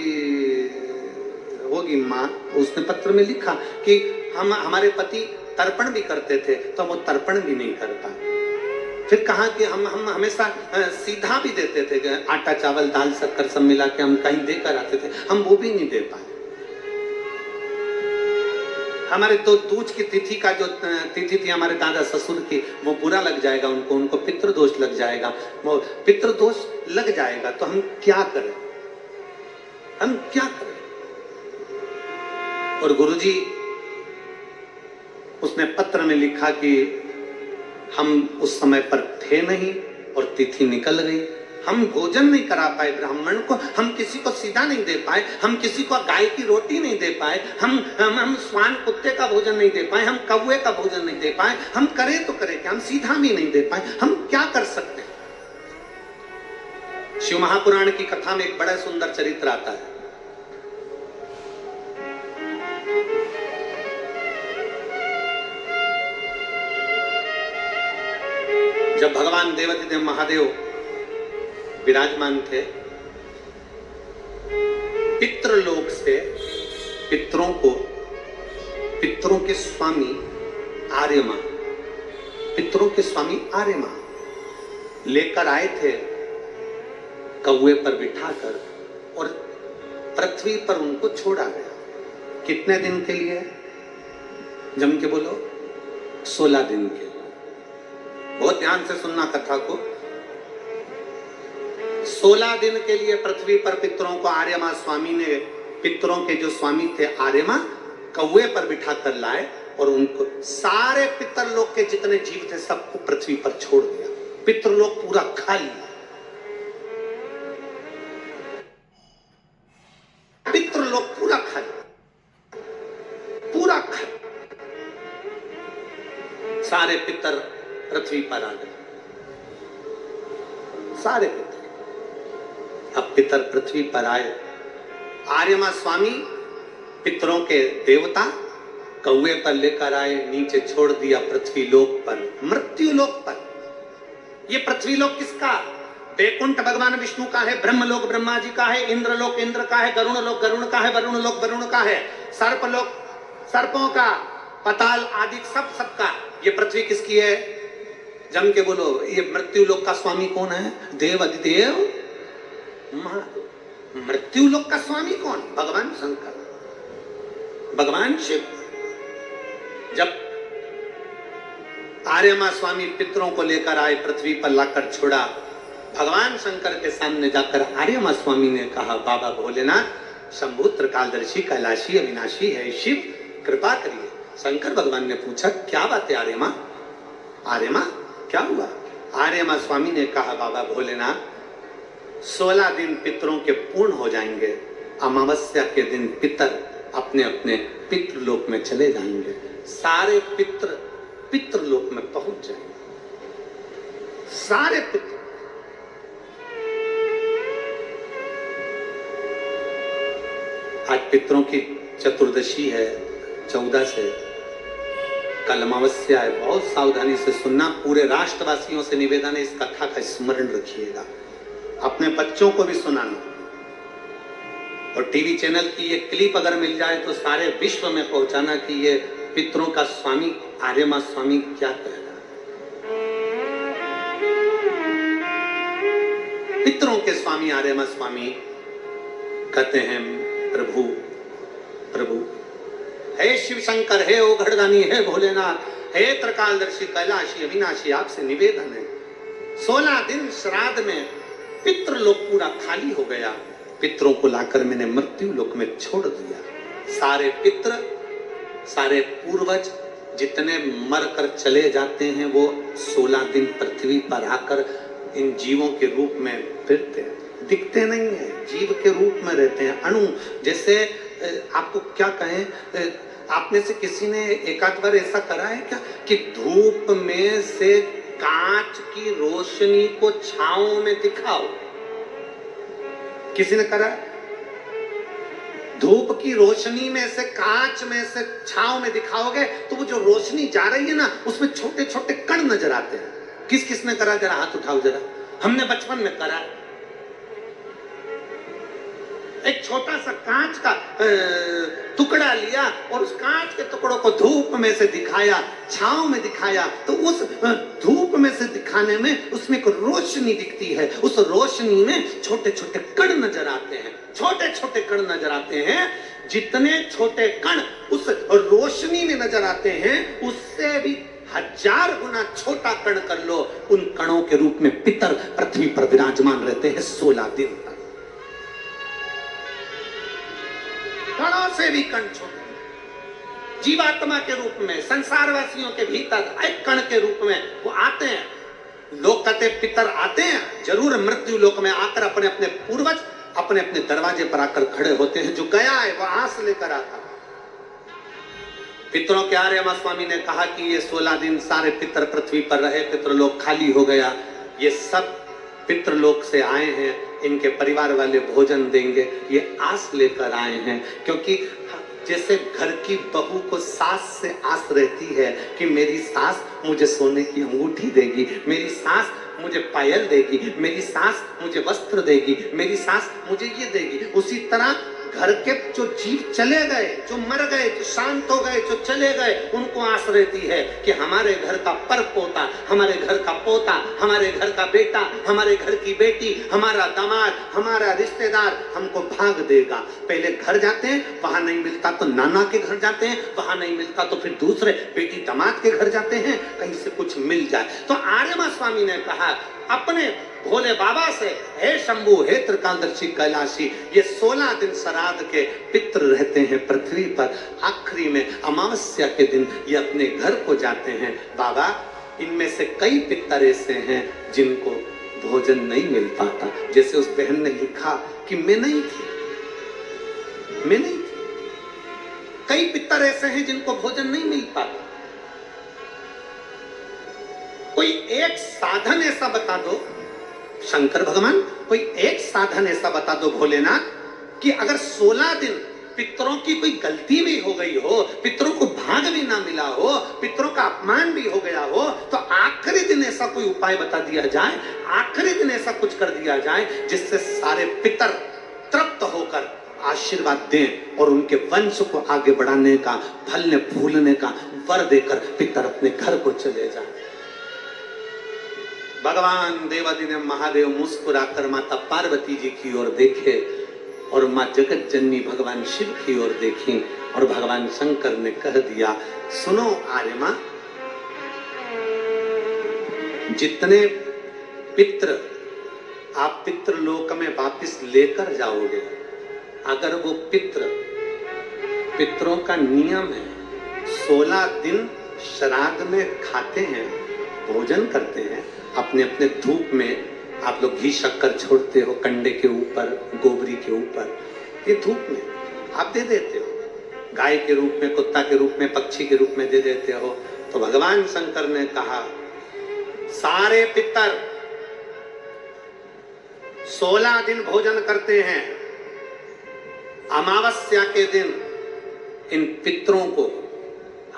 होगी माँ, उसने पत्र में लिखा कि हमारे पति तर्पण भी करते थे तो वो तर्पण भी नहीं कर पाए। फिर कहा कि हम हमेशा सीधा भी देते थे, आटा चावल दाल शक्कर सब मिला के हम कहीं देकर आते थे, हम वो भी नहीं दे पाए। हमारे तो दूज की तिथि का जो तिथि थी हमारे दादा ससुर की, वो बुरा लग जाएगा उनको पितृदोष लग जाएगा, वो पितृदोष लग जाएगा, तो हम क्या करें, हम क्या करें। और गुरुजी उसने पत्र में लिखा कि हम उस समय पर थे नहीं और तिथि निकल गई, हम भोजन नहीं करा पाए ब्राह्मण को, हम किसी को सीधा नहीं दे पाए, हम किसी को गाय की रोटी नहीं दे पाए, हम स्वान कुत्ते का भोजन नहीं दे पाए, हम कौवे का भोजन नहीं दे पाए, हम करें तो करें क्या, हम सीधा भी नहीं दे पाए, हम क्या कर सकते हैं। शिव महापुराण की कथा में एक बड़ा सुंदर चरित्र आता है। जब भगवान देवाधिदेव महादेव विराजमान थे पितृलोक से पितरों के स्वामी आर्यमा, पितरों के स्वामी आर्यमा लेकर आए थे कौवे पर बिठाकर और पृथ्वी पर उनको छोड़ा गया। कितने दिन के लिए? जम के बोलो, 16 दिन के लिए। बहुत ध्यान से सुनना कथा को। 16 दिन के लिए पृथ्वी पर पितरों को आर्यमा स्वामी ने, पितरों के जो स्वामी थे आर्यमा, कौवे पर बिठा कर लाए और उनको सारे पितरलोक के जितने जीव थे सबको पृथ्वी पर छोड़ दिया। पितरलोक पूरा खाली, पितरलोक पूरा खाली, पूरा खाली। सारे पितर पृथ्वी पर आ गए, सारे पितर। अब पितर पृथ्वी पर आए। आर्यमा स्वामी पितरों के देवता कौवे पर लेकर आए, नीचे छोड़ दिया पृथ्वी लोक पर, मृत्यु लोक पर। ये पृथ्वी लोक किसका? वैकुंठ भगवान विष्णु का है, ब्रह्मलोक ब्रह्मा जी का है, इंद्रलोक इंद्र का है, गरुण लोक गरुण का है, वरुण लोक वरुण का है, सर्पलोक सर्पों का, पताल आदि सबका। ये पृथ्वी किसकी है? जम के बोलो। ये मृत्यु लोक का स्वामी कौन है? देव अधिदेव महादेव। मृत्यु लोक का स्वामी कौन? भगवान शंकर, भगवान शिव। जब आर्यमा स्वामी पितरों को लेकर आए, पृथ्वी पर लाकर छोड़ा, भगवान शंकर के सामने जाकर आर्यमा स्वामी ने कहा, बाबा भोलेनाथ शंभु त्रिकालदर्शी कैलाशी अविनाशी है शिव, कृपा करिए। शंकर भगवान ने पूछा, क्या बात है आर्यमा? आर्यमा क्या हुआ? आर्यमा स्वामी ने कहा, बाबा भोलेनाथ 16 दिन पितरों के पूर्ण हो जाएंगे, अमावस्या के दिन पितर अपने अपने पितृलोक में चले जाएंगे, सारे पितृलोक में पहुंच जाएंगे, सारे पितर। आज पितरों की चतुर्दशी है, 14 से, कल अमावस्या है। बहुत सावधानी से सुनना। पूरे राष्ट्रवासियों से निवेदन है, इस कथा का स्मरण रखिएगा, अपने बच्चों को भी सुनाना। और टीवी चैनल की ये क्लिप अगर मिल जाए तो सारे विश्व में पहुंचाना कि ये पितरों का स्वामी आर्यमा स्वामी क्या कह रहा है। पितरों के स्वामी आर्यमा स्वामी कहते हैं, प्रभु प्रभु, हे शिव शंकर, हे ओघड़दानी, हे भोलेनाथ, हे त्रिकालदर्शी कैलाशी अविनाशी, आपसे निवेदन है 16 दिन श्राद्ध में पितृलोक पूरा खाली हो गया। पितरों को लाकर मैंने मृत्यु लोक में छोड़ दिया। सारे पितृ, सारे पूर्वज जितने मर कर चले जाते हैं वो 16 दिन पृथ्वी पर आकर इन जीवों के रूप में फिरते हैं। दिखते नहीं है, जीव के रूप में रहते हैं, अणु जैसे। आपको क्या कहें, आप में से किसी ने एक आध बार ऐसा करा है क्या कि धूप में से कांच की रोशनी को छांव में दिखाओ? किसी ने करा? धूप की रोशनी में से, कांच में से छांव में दिखाओगे तो वो जो रोशनी जा रही है ना, उसमें छोटे छोटे कण नजर आते हैं। किस किस ने करा? जरा हाथ उठाओ जरा। हमने बचपन में करा। एक छोटा सा कांच का टुकड़ा लिया और उस कांच के टुकड़ों को धूप में से दिखाया, छांव में दिखाया, तो उस धूप में से दिखाने में उसमें एक रोशनी दिखती है। उस रोशनी में छोटे छोटे कण नजर आते हैं, छोटे छोटे कण नजर आते हैं। जितने छोटे कण उस रोशनी में नजर आते हैं, उससे भी 1000 गुना छोटा कण कर लो, उन कणों के रूप में पितर पृथ्वी पर विराजमान रहते हैं 16 दिन तक। कणों से भी कण छोटे, जीवात्मा के रूप में, संसारवासियों के भीतर एक कण के रूप में वो आते हैं। लोग कहते पितर आते हैं जरूर, मृत्यु लोक में आकर अपने अपने पूर्वज अपने अपने दरवाजे पर आकर खड़े होते हैं। जो गया है वो आस लेकर आता। पितरों के आर्यमा स्वामी ने कहा कि ये 16 दिन सारे पितर पृथ्वी पर रहे, पितृलोक खाली हो गया। ये सब पितृलोक से आए हैं, इनके परिवार वाले भोजन देंगे, ये आस लेकर आए हैं। क्योंकि जैसे घर की बहू को सास से आस रहती है कि मेरी सास मुझे सोने की अंगूठी देगी, मेरी सास मुझे पायल देगी, मेरी सास मुझे वस्त्र देगी, मेरी सास मुझे ये देगी, उसी तरह घर के जो जीव चले गए, जो मर गए, जो शांत हो गए, जो चले गए, उनको आस रहती है कि हमारे घर का पर पोता, हमारे घर का पोता, हमारे घर का बेटा, हमारे घर की बेटी, हमारा दामाद, हमारा रिश्तेदार हमको भाग देगा। पहले घर जाते हैं, वहां नहीं मिलता तो नाना के घर जाते हैं, वहां नहीं मिलता तो फिर दूसरे बेटी दामाद के घर जाते हैं, कहीं से कुछ मिल जाए। तो आर्यमा स्वामी ने कहा अपने भोले बाबा से, हे शंभु, हे त्रिकालदर्शी कैलाशी, ये 16 दिन श्राद्ध के पितृ रहते हैं पृथ्वी पर, आखिरी में अमावस्या के दिन ये अपने घर को जाते हैं। बाबा, इनमें से कई पितर ऐसे हैं जिनको भोजन नहीं मिल पाता। जैसे उस बहन ने लिखा कि मैं नहीं थी। कई पितर ऐसे हैं जिनको भोजन नहीं मिल पाता। कोई एक साधन ऐसा बता दो शंकर भगवान, कोई एक साधन ऐसा बता दो भोलेनाथ कि अगर 16 दिन पितरों की कोई गलती भी हो गई हो, पितरों को भाग भी ना मिला हो, पितरों का अपमान भी हो गया हो, तो आखिरी दिन ऐसा कोई उपाय बता दिया जाए, आखिरी दिन ऐसा कुछ कर दिया जाए जिससे सारे पितर तृप्त होकर आशीर्वाद दें और उनके वंश को आगे बढ़ाने का, फलने फूलने का वर देकर पितर अपने घर को चले जाए। भगवान देवादिदेव महादेव मुस्कुराकर माता पार्वती जी की ओर देखे और मां जगत जननी भगवान शिव की ओर देखी और भगवान शंकर ने कह दिया, सुनो आर्यमा, जितने पितृ आप पितृलोक में वापस लेकर जाओगे, अगर वो पितरों का नियम है 16 दिन श्राद्ध में खाते हैं, भोजन करते हैं, अपने अपने धूप में आप लोग घी शक्कर छोड़ते हो, कंडे के ऊपर, गोबरी के ऊपर, ये धूप में आप दे देते हो, गाय के रूप में, कुत्ता के रूप में, पक्षी के रूप में दे देते हो। तो भगवान शंकर ने कहा, सारे पितर 16 दिन भोजन करते हैं, अमावस्या के दिन इन पितरों को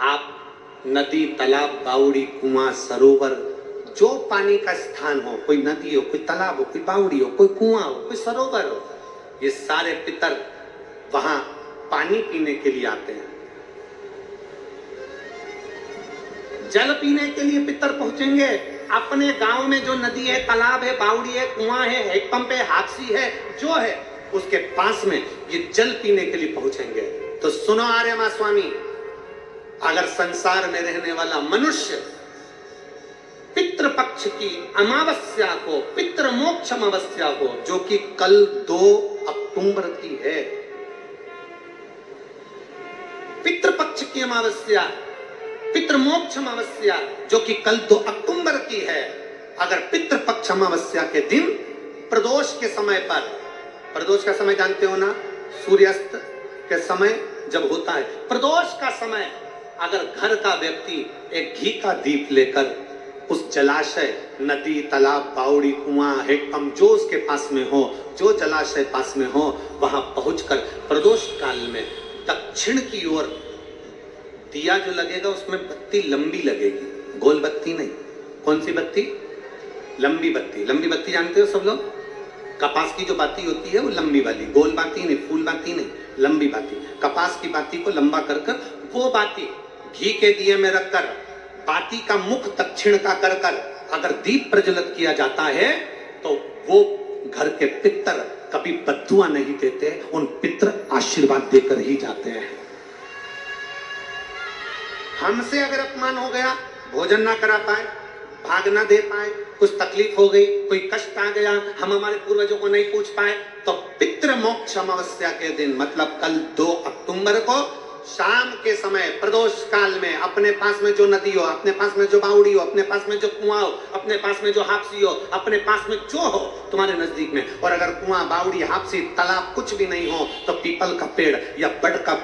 आप नदी, तालाब, बावड़ी, कुआं, सरोवर, जो पानी का स्थान हो, कोई नदी हो, कोई तालाब हो, कोई बावड़ी हो, कोई कुआं हो, कोई सरोवर हो, ये सारे पितर वहां पानी पीने के लिए आते हैं। जल पीने के लिए पितर पहुंचेंगे। अपने गांव में जो नदी है, तालाब है, बावड़ी है, कुआं है, हैंडपंप है, हाथसी है, जो है उसके पास में ये जल पीने के लिए पहुंचेंगे। तो सुनो आर्यमा स्वामी, अगर संसार में रहने वाला मनुष्य पितृपक्ष की अमावस्या को, पितृ मोक्ष अमावस्या को, जो कि कल 2 अक्टूबर की है, पितृपक्ष की अमावस्या, पितृमोक्ष अमावस्या जो कि कल 2 अक्टूबर की है, अगर पितृपक्ष अमावस्या के दिन प्रदोष के समय पर, प्रदोष का समय जानते हो ना, सूर्यास्त के समय जब होता है प्रदोष का समय, अगर घर का व्यक्ति एक घी का दीप लेकर उस जलाशय, नदी, तालाब, बावड़ी, कुआं, हैंडपंप जो उसके पास में हो, जो जलाशय पास में हो, वहां पहुंचकर प्रदोष काल में दक्षिण की ओर दिया जो लगेगा उसमें बत्ती लंबी लगेगी, गोल बत्ती नहीं। कौन सी बत्ती? लंबी बत्ती। लंबी बत्ती जानते हो सब लोग? कपास की जो बाती होती है वो लंबी वाली, गोल बाती नहीं, फूल बाती नहीं, लंबी बाती। कपास की बाती को लंबा कर कर वो बाती घी के दिए में रखकर बाती का मुख दक्षिण का कर कर अगर दीप प्रज्वलित किया जाता है तो वो घर के पितर कभी बद्दुआ नहीं देते, उन पितर आशीर्वाद देकर ही जाते हैं। हमसे अगर अपमान हो गया, भोजन ना करा पाए, भाग ना दे पाए, कुछ तकलीफ हो गई, कोई कष्ट आ गया, हम हमारे पूर्वजों को नहीं पूछ पाए, तो पितृ मोक्ष अमावस्या के दिन मतलब कल 2 अक्टूबर को शाम के समय प्रदोष काल में अपने पास में जो नदी हो, अपने पास में जो बावड़ी हो, अपने पास में जो कुआं हो, अपने पास में जो हापसी हो, अपने पास में जो हो तुम्हारे नजदीक में, और अगर कुआं, बावड़ी, हापसी, तालाब कुछ भी नहीं हो तो पीपल का पेड़ या बड़ का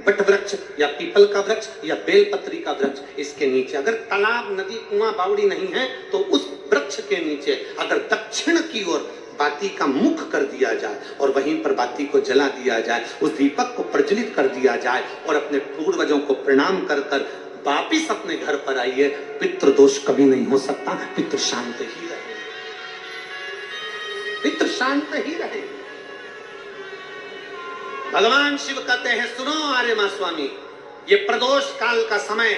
बट वृक्ष या पीपल का वृक्ष या बेलपत्री का वृक्ष, इसके नीचे अगर तालाब, नदी, कुआं, बावड़ी नहीं है तो उस वृक्ष के नीचे अगर दक्षिण की ओर बाती का मुख कर दिया जाए और वहीं पर बाती को जला दिया जाए, उस दीपक को प्रज्वलित कर दिया जाए और अपने पूर्वजों को प्रणाम कर कर वापिस अपने घर पर आइए, पितृ दोष कभी नहीं हो सकता, पितृ शांत ही रहे, पितृ शांत ही रहे। भगवान शिव कहते हैं, सुनो आर्यमा स्वामी, ये प्रदोष काल का समय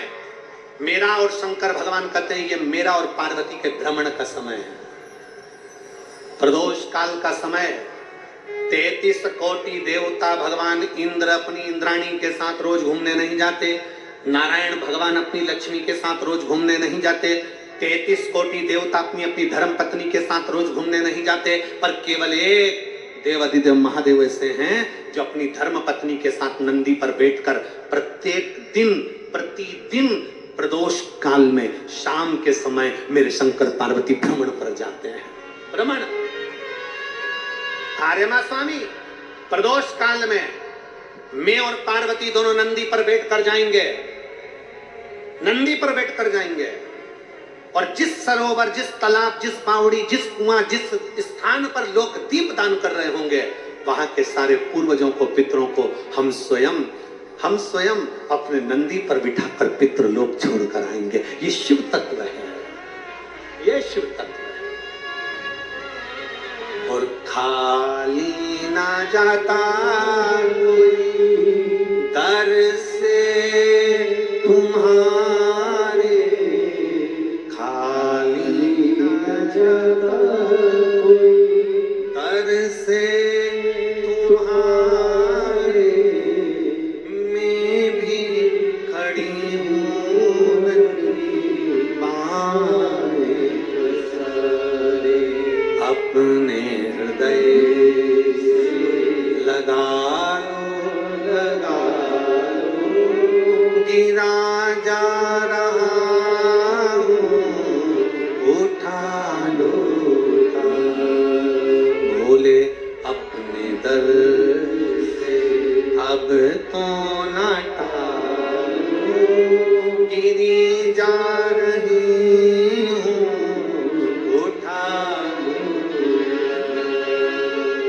मेरा और शंकर भगवान कहते हैं ये मेरा और पार्वती के भ्रमण का समय है। प्रदोष काल का समय 33 कोटि देवता, भगवान इंद्र अपनी इंद्राणी के साथ रोज घूमने नहीं जाते, नारायण भगवान अपनी लक्ष्मी के साथ रोज घूमने नहीं जाते, 33 कोटि देवता अपनी अपनी धर्म पत्नी के साथ रोज घूमने नहीं जाते, पर केवल एक देवादिदेव महादेव ऐसे हैं जो अपनी धर्म पत्नी के साथ नंदी पर बैठकर प्रत्येक दिन प्रतिदिन प्रदोष काल में शाम के समय मेरे शंकर पार्वती भ्रमण पर जाते हैं। भ्रमण आर्यमा स्वामी, प्रदोष काल में मैं और पार्वती दोनों नंदी पर बैठकर जाएंगे, नंदी पर बैठकर जाएंगे, और जिस सरोवर, जिस तालाब, जिस बावड़ी, जिस कुआं, जिस स्थान पर लोग दीप दान कर रहे होंगे, वहां के सारे पूर्वजों को, पितरों को हम स्वयं अपने नंदी पर बिठाकर पितृ लोग छोड़कर आएंगे। ये शिव तत्व है, ये शिव तत्व है। और खाली ना जाता कोई दर से तुम्हारे, खाली ना जाता कोई दर से तुम्हारे, मैं भी खड़ी हूँ नंदी बाएं पसारे, अपने हृदय से लगा लो, गिरा जा रहा हूँ, उठा लो, बोले अपने दर से अब तो ना टालो, गिरी जा रही हूँ, उठा लो।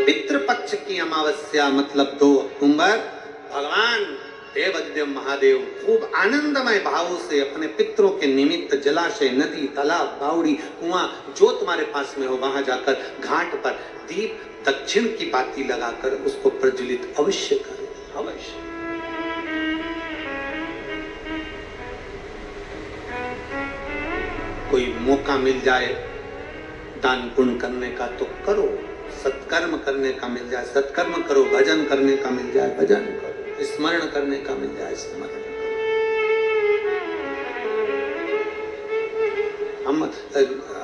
पितृपक्ष की अमावस्या मतलब 2 अक्टूबर, भगवान देवादिदेव महादेव खूब आनंदमय भावों से अपने पितरों के निमित्त जलाशय, नदी, तालाब, बावड़ी, कुआं जो तुम्हारे पास में हो वहां जाकर घाट पर दीप दक्षिण की बाती लगाकर उसको प्रज्वलित अवश्य करो, अवश्य। कोई मौका मिल जाए दान पुण्य करने का तो करो, सत्कर्म करने का मिल जाए सत्कर्म करो, भजन करने का मिल जाए भजन करो, स्मरण करने का मिल जाए स्मरण करो।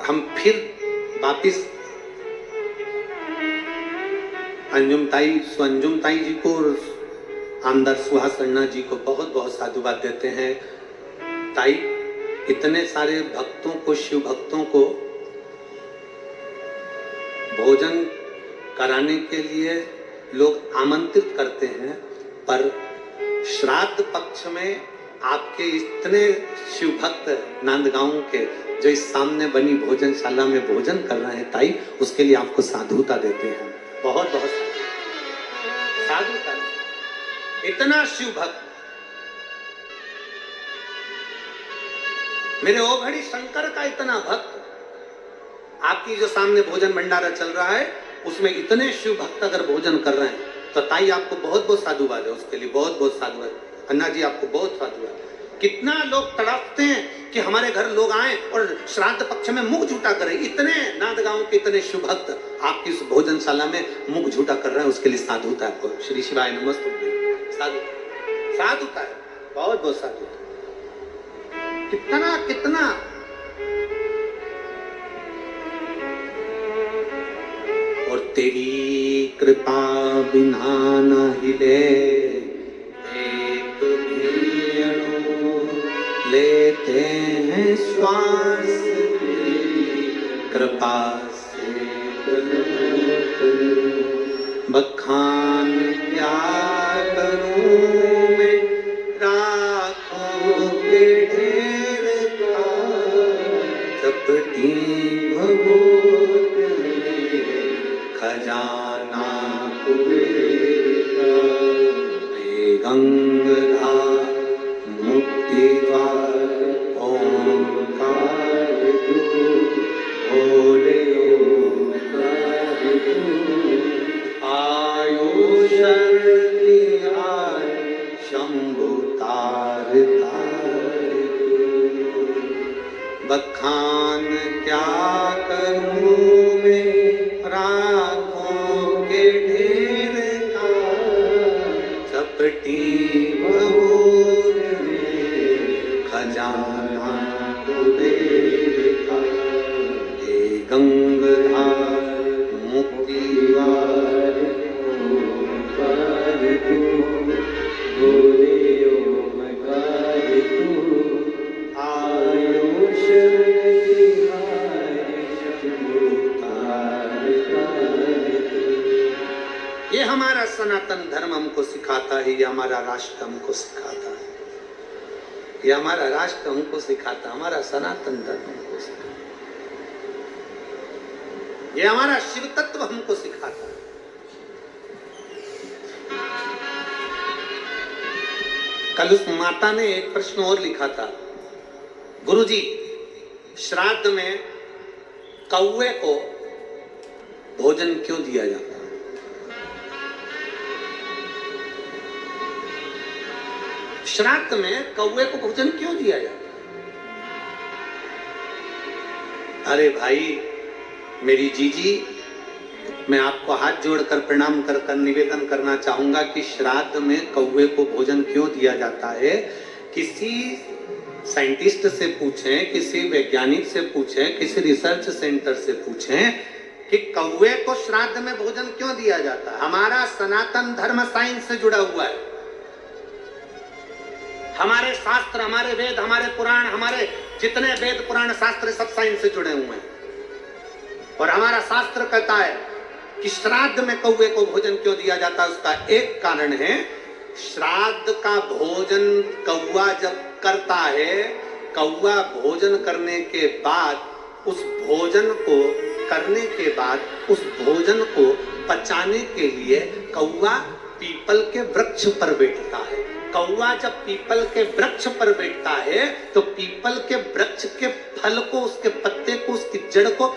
हम फिर वापिस अंजुम ताई जी को और आमदार सुहास अन्ना जी को बहुत बहुत साधुवाद देते हैं। ताई, इतने सारे भक्तों को, शिव भक्तों को भोजन कराने के लिए लोग आमंत्रित करते हैं, पर श्राद्ध पक्ष में आपके इतने शिव भक्त नांदगांव के जो इस सामने बनी भोजनशाला में भोजन कर रहे हैं ताई, उसके लिए आपको साधुता देते हैं, बहुत बहुत साधुता। इतना शिव भक्त, मेरे ओघड़ी शंकर का इतना भक्त, आपकी जो सामने भोजन भंडारा चल रहा है उसमें इतने शिव भक्त अगर भोजन कर रहे हैं तो ताई आपको बहुत बहुत साधुवाद है, उसके लिए बहुत बहुत साधुवाद। अन्ना जी आपको बहुत साधुवाद। कितना लोग तड़पते हैं कि हमारे घर लोग आए और श्राद्ध पक्ष में मुख झूठा करें, इतने नांदगांव के इतने शिव भक्त आपकी इस भोजनशाला में मुख झूठा कर रहे हैं, उसके लिए साधुता आपको। श्री शिवाय नमस्ते। साधुता है, बहुत बहुत साधुता। कितना कितना और तेरी कृपा बिना न हिले एक भी अणु, लेते हैं श्वास तेरी कृपा से, बखान क्या करूं मैं राखों के ढेर का, चपटी भभूत खजाना कुबेरा, गंगाधार मुक्ति द्वार ओंकार तू, भोले ओंकार तू, आयु शक्ति चपटी भगोर खजाना कुबेर का, हे गंगधार मुक्ति द्वार ये हमारा सनातन धर्म हमको सिखाता है, ये हमारा राष्ट्र हमको सिखाता है, ये हमारा राष्ट्र हमको सिखाता है, हमारा सनातन धर्म हमको सिखाता है, ये हमारा शिव तत्व हमको सिखाता है। कल उस माता ने एक प्रश्न और लिखा था, गुरुजी श्राद्ध में कौवे को भोजन क्यों दिया जाता है? श्राद्ध में कौवे को भोजन क्यों दिया जाता है? अरे भाई मेरी जीजी, मैं आपको हाथ जोड़कर प्रणाम कर निवेदन करना चाहूंगा कि श्राद्ध में कौवे को भोजन क्यों दिया जाता है। किसी साइंटिस्ट से पूछें, किसी वैज्ञानिक से पूछें, किसी रिसर्च सेंटर से पूछें कि कौवे को श्राद्ध में भोजन क्यों दिया जाता है। हमारा सनातन धर्म साइंस से जुड़ा हुआ है। हमारे शास्त्र, हमारे वेद, हमारे पुराण, हमारे जितने वेद पुराण शास्त्र सब साइंस से जुड़े हुए हैं। और हमारा शास्त्र कहता है कि श्राद्ध में कौवे को भोजन क्यों दिया जाता है। उसका एक कारण है, श्राद्ध का भोजन कौवा जब करता है, कौवा भोजन करने के बाद उस भोजन को करने के बाद उस भोजन को पचाने के लिए कौवा पीपल के वृक्ष पर बैठता है। कौवा जब पीपल के वृक्ष पर बैठता है तो पीपल के वृक्ष के फल को, उसके पत्ते को, उसकी जड़ को,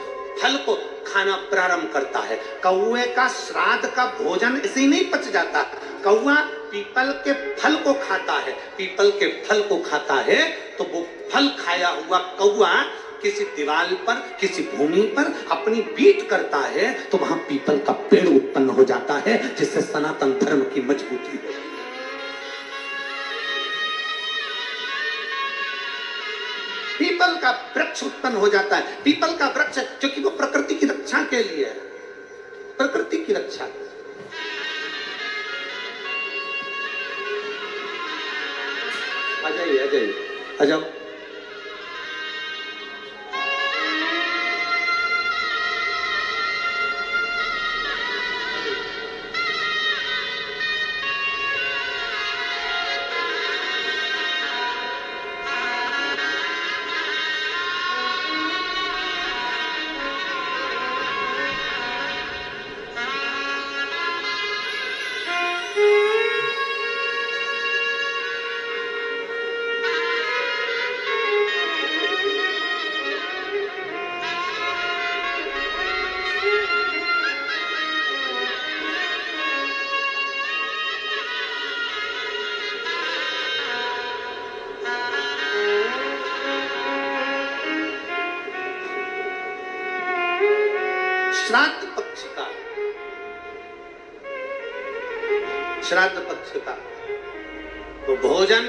फल को खाना प्रारंभ करता है। कौवे का श्राद्ध का भोजन ऐसे ही नहीं पच जाता। कौवा पीपल के फल को खाता है। पीपल के फल को खाता है तो वो फल खाया हुआ कौवा किसी दीवार पर, किसी भूमि पर अपनी बीट करता है तो वहां पीपल का पेड़ उत्पन्न हो जाता है, जिससे सनातन धर्म की मजबूती है। पीपल का वृक्ष उत्पन्न हो जाता है। पीपल का वृक्ष क्योंकि वो प्रकृति की रक्षा के लिए है, प्रकृति की रक्षा। आ जाइए, आ जाइए, आ जाओ। श्राद्ध पक्ष का, श्राद्ध पक्ष का तो भोजन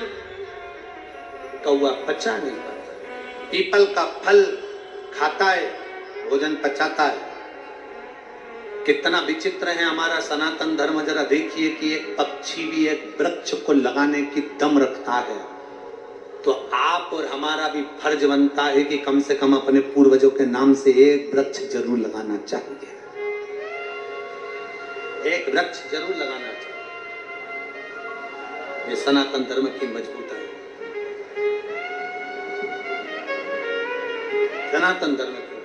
कौवा पचा नहीं पाता। पीपल का फल खाता है, भोजन पचाता है। कितना विचित्र है हमारा सनातन धर्म। जरा देखिए कि एक पक्षी भी एक वृक्ष को लगाने की दम रखता है, तो आप और हमारा भी फर्ज बनता है कि कम से कम अपने पूर्वजों के नाम से एक वृक्ष जरूर लगाना चाहिए। एक वृक्ष जरूर लगाना चाहिए। ये सनातन धर्म की मजबूती है, सनातन धर्म की।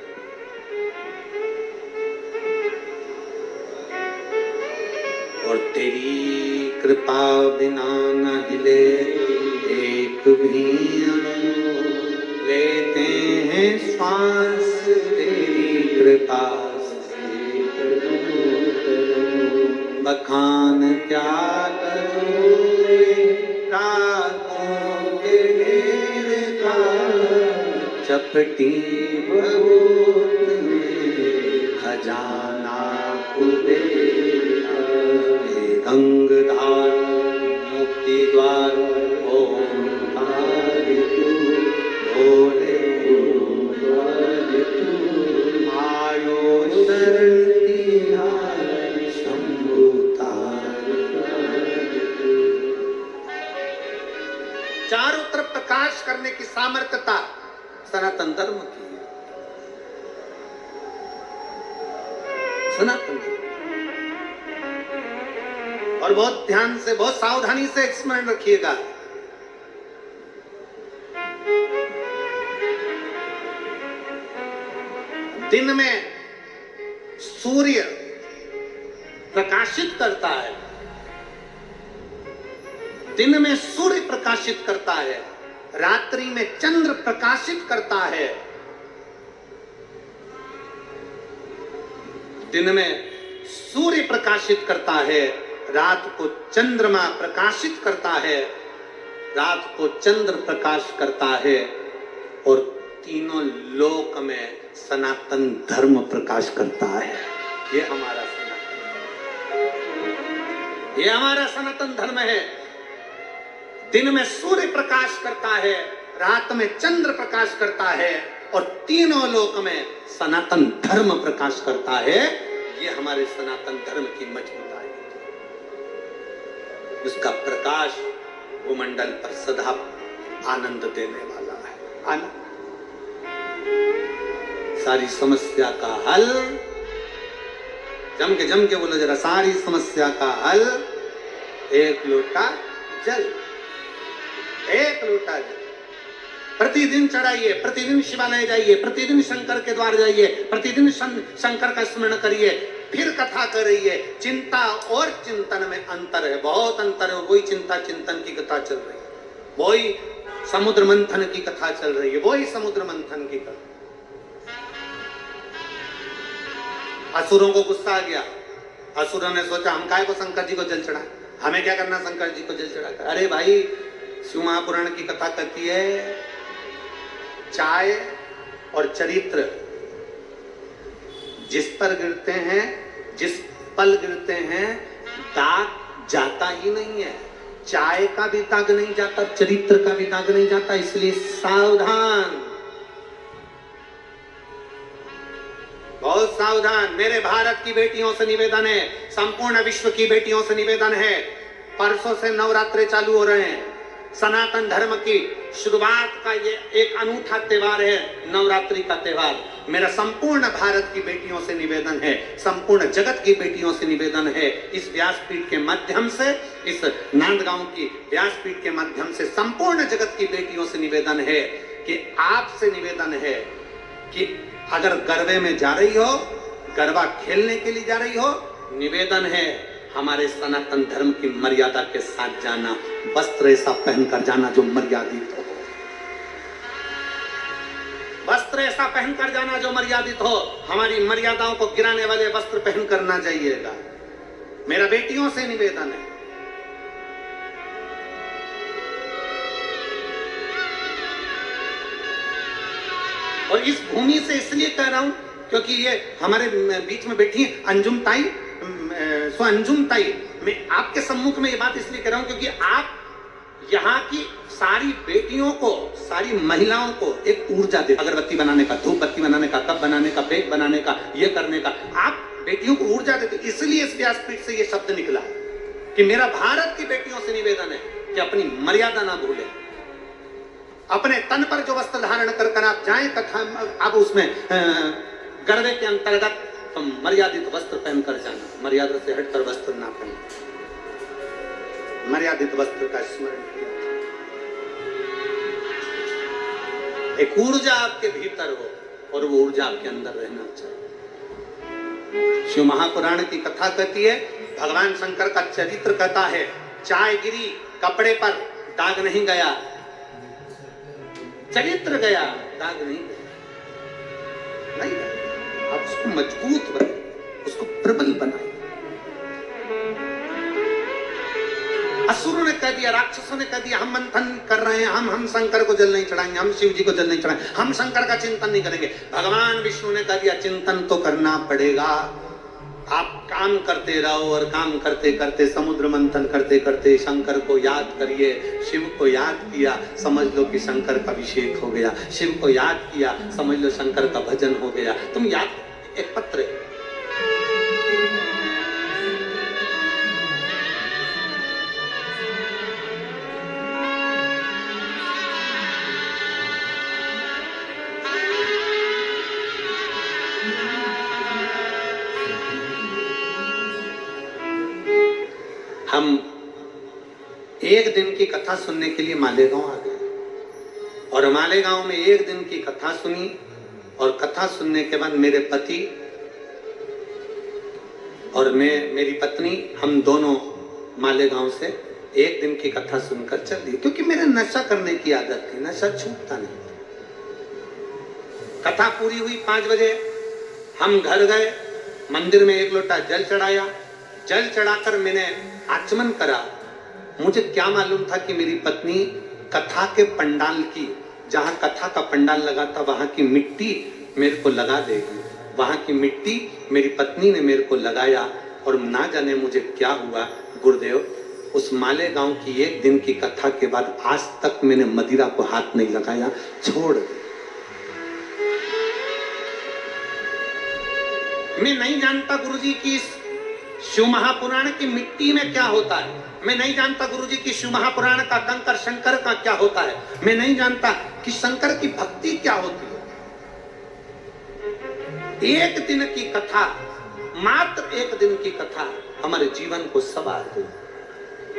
और तेरी कृपा बिना न हिले एक भी लेते हैं श्वास, तेरी कृपा बखान क्या करूं रातों के ढेर का, चपटी भगोत में खजाना कुबेर का, गंगधार करने की सामर्थ्यता सनातन धर्म की है। सनातन धर्म। और बहुत ध्यान से, बहुत सावधानी से स्मरण रखिएगा, दिन में सूर्य प्रकाशित करता है, दिन में सूर्य प्रकाशित करता है, रात्रि में चंद्र प्रकाशित करता है। दिन में सूर्य प्रकाशित करता है, रात को चंद्रमा प्रकाशित करता है, रात को चंद्र प्रकाश करता है, और तीनों लोक में सनातन धर्म प्रकाश करता है। ये हमारा सनातन, ये हमारा सनातन धर्म है। दिन में सूर्य प्रकाश करता है, रात में चंद्र प्रकाश करता है, और तीनों लोक में सनातन धर्म प्रकाश करता है। ये हमारे सनातन धर्म की मजबूताई है। उसका प्रकाश भूमंडल पर सदा आनंद देने वाला है। आनंद। सारी समस्या का हल, जम के बोलो जरा, सारी समस्या का हल एक लोटा जल, एक लोटा जल। प्रतिदिन चढ़ाइए, प्रतिदिन शिवालय जाइए, प्रतिदिन शंकर के द्वार जाइए, प्रतिदिन शंकर का स्मरण करिए, फिर कथा करिए। चिंता और चिंतन में अंतर है, बहुत अंतर है। वही चिंता चिंतन की कथा चल रही है, वही समुद्र मंथन की कथा चल रही है, वही समुद्र मंथन की कथा। असुरों को गुस्सा आ गया, असुरों ने सोचा हम काय को शंकर जी को जल चढ़ाएं, हमें क्या करना शंकर जी को जल चढ़ाकर। अरे भाई, शिव महापुराण की कथा कहती है, चाय और चरित्र जिस पर गिरते हैं, जिस पल गिरते हैं, दाग जाता ही नहीं है। चाय का भी दाग नहीं जाता, चरित्र का भी दाग नहीं जाता, इसलिए सावधान, बहुत सावधान। मेरे भारत की बेटियों से निवेदन है, संपूर्ण विश्व की बेटियों से निवेदन है, परसों से नवरात्रे चालू हो रहे हैं। सनातन धर्म की शुरुआत का ये एक अनूठा त्योहार है, नवरात्रि का त्योहार। मेरा संपूर्ण भारत की बेटियों से निवेदन है, संपूर्ण जगत की बेटियों से निवेदन है, इस व्यासपीठ के माध्यम से, इस नांदगांव की व्यासपीठ के माध्यम से संपूर्ण जगत की बेटियों से निवेदन है कि आपसे निवेदन है कि अगर गरबे में जा रही हो, गरबा खेलने के लिए जा रही हो, निवेदन है हमारे सनातन धर्म की मर्यादा के साथ जाना, वस्त्र ऐसा पहनकर जाना जो मर्यादित हो, वस्त्र ऐसा पहनकर जाना जो मर्यादित हो। हमारी मर्यादाओं को गिराने वाले वस्त्र पहनकर ना जाइएगा, मेरा बेटियों से निवेदन है। और इस भूमि से इसलिए कह रहा हूं क्योंकि ये हमारे बीच में बैठी है अंजुम ताई, सो अंजुम ताई, मैं आपके सम्मुख में ये बात इसलिए कह रहा हूं क्योंकि आप यहाँ की सारी बेटियों को, सारी महिलाओं को एक ऊर्जा दे, अगरबत्ती बनाने का, धूप बत्ती बनाने का, कप बनाने का, बेग बनाने का, ये करने का, आप बेटियों को ऊर्जा देते। इसलिए इस व्यासपीठ से ये शब्द निकला कि मेरा भारत की बेटियों से निवेदन है कि अपनी मर्यादा ना भूले, अपने तन पर जो वस्त्र धारण कर आप जाएं तथा अब उसमें गरबे के अंतर्गत तो मर्यादित वस्त्र पहनकर जाना, मर्यादा से हटकर वस्त्र ना पहनना, मर्यादित वस्त्र का स्मरण किया। एक ऊर्जा आपके भीतर हो और वो ऊर्जा आपके अंदर रहना चाहिए। शिव महापुराण की कथा कहती है, भगवान शंकर का चरित्र कहता है, चाय गिरी कपड़े पर, दाग नहीं गया, चरित्र गया, दाग नहीं गया, नहीं गया। आप उसको मजबूत बनाइए, उसको प्रबल बनाइए। असुरों ने कह दिया, राक्षसों ने कह दिया, हम मंथन कर रहे हैं, हम शंकर को जल नहीं चढ़ाएंगे, हम शिव जी को जल नहीं चढ़ाएंगे, हम शंकर का चिंतन नहीं करेंगे। भगवान विष्णु ने कह दिया, चिंतन तो करना पड़ेगा, आप काम करते रहो, और काम करते करते, समुद्र मंथन करते करते शंकर को याद करिए। शिव को याद किया, समझ लो कि शंकर का अभिषेक हो गया, शिव को याद किया, समझ लो शंकर का भजन हो गया। तुम याद, एक पत्र है, हम एक दिन की कथा सुनने के लिए मालेगांव आ गए और मालेगांव में एक दिन की कथा सुनी और कथा सुनने के बाद मेरे पति और मेरी पत्नी हम दोनों मालेगांव से एक दिन की कथा सुनकर चल दिए, क्योंकि मेरे नशा करने की आदत थी, नशा छूटता नहीं। कथा पूरी हुई 5 बजे, हम घर गए, मंदिर में 1 लोटा जल चढ़ाया। जल चढ़ाकर मैंने आचमन करा। मुझे क्या मालूम था कि मेरी पत्नी कथा के पंडाल की, जहां कथा का पंडाल लगा था वहां की मिट्टी मेरे को लगा देगी। वहां की मिट्टी मेरी पत्नी ने मेरे को लगाया और ना जाने मुझे क्या हुआ। गुरुदेव, उस मालेगांव की एक दिन की कथा के बाद आज तक मैंने मदिरा को हाथ नहीं लगाया, छोड़ दिया। मैं नहीं जानता गुरुजी की शिव महापुराण की मिट्टी में क्या होता है। मैं नहीं जानता गुरुजी की शिव महापुराण का कंकर शंकर का क्या होता है। मैं नहीं जानता कि शंकर की भक्ति क्या होती है। एक दिन की कथा, मात्र एक दिन की कथा हमारे जीवन को सवार दे।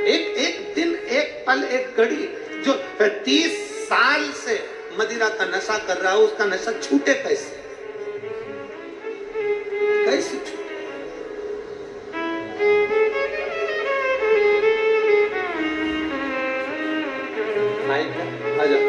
एक दिन, एक पल, एक घड़ी, जो 30 साल से मदिरा का नशा कर रहा है, उसका नशा छूटे कैसे? कैसे छूटे? आ जाओ।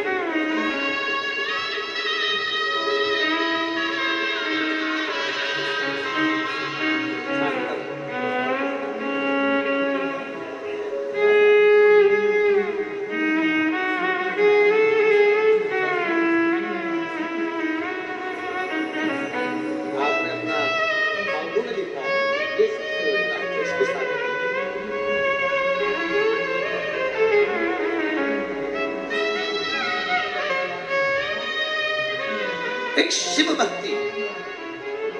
एक शिव भक्ति।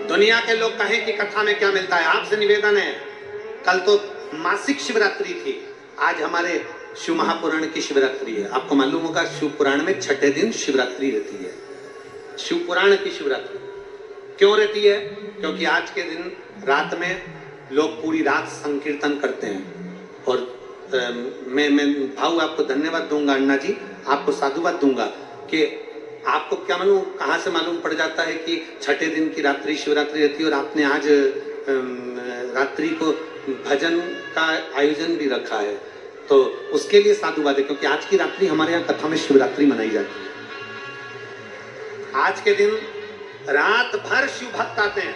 दुनिया के लोग कहें कि कथा में क्या मिलता है, आपसे निवेदन है, कल तो मासिक शिवरात्रि थी, आज हमारे शिव महापुराण की शिवरात्रि है। आपको मालूम होगा शिव पुराण में 6ठे दिन शिवरात्रि रहती है। शिव पुराण की शिवरात्रि क्यों रहती है? क्योंकि आज के दिन रात में लोग पूरी रात संकीर्तन करते हैं। और मैं भाऊ आपको धन्यवाद दूंगा, अन्ना जी आपको साधुवाद दूंगा कि आपको क्या मालूम, कहाँ से मालूम पड़ जाता है कि 6ठे दिन की रात्रि शिवरात्रि रहती है और आपने आज रात्रि को भजन का आयोजन भी रखा है, तो उसके लिए साधुवाद है। क्योंकि आज की रात्रि हमारे यहाँ कथा में शिवरात्रि मनाई जाती है। आज के दिन रात भर शिव भक्त आते हैं।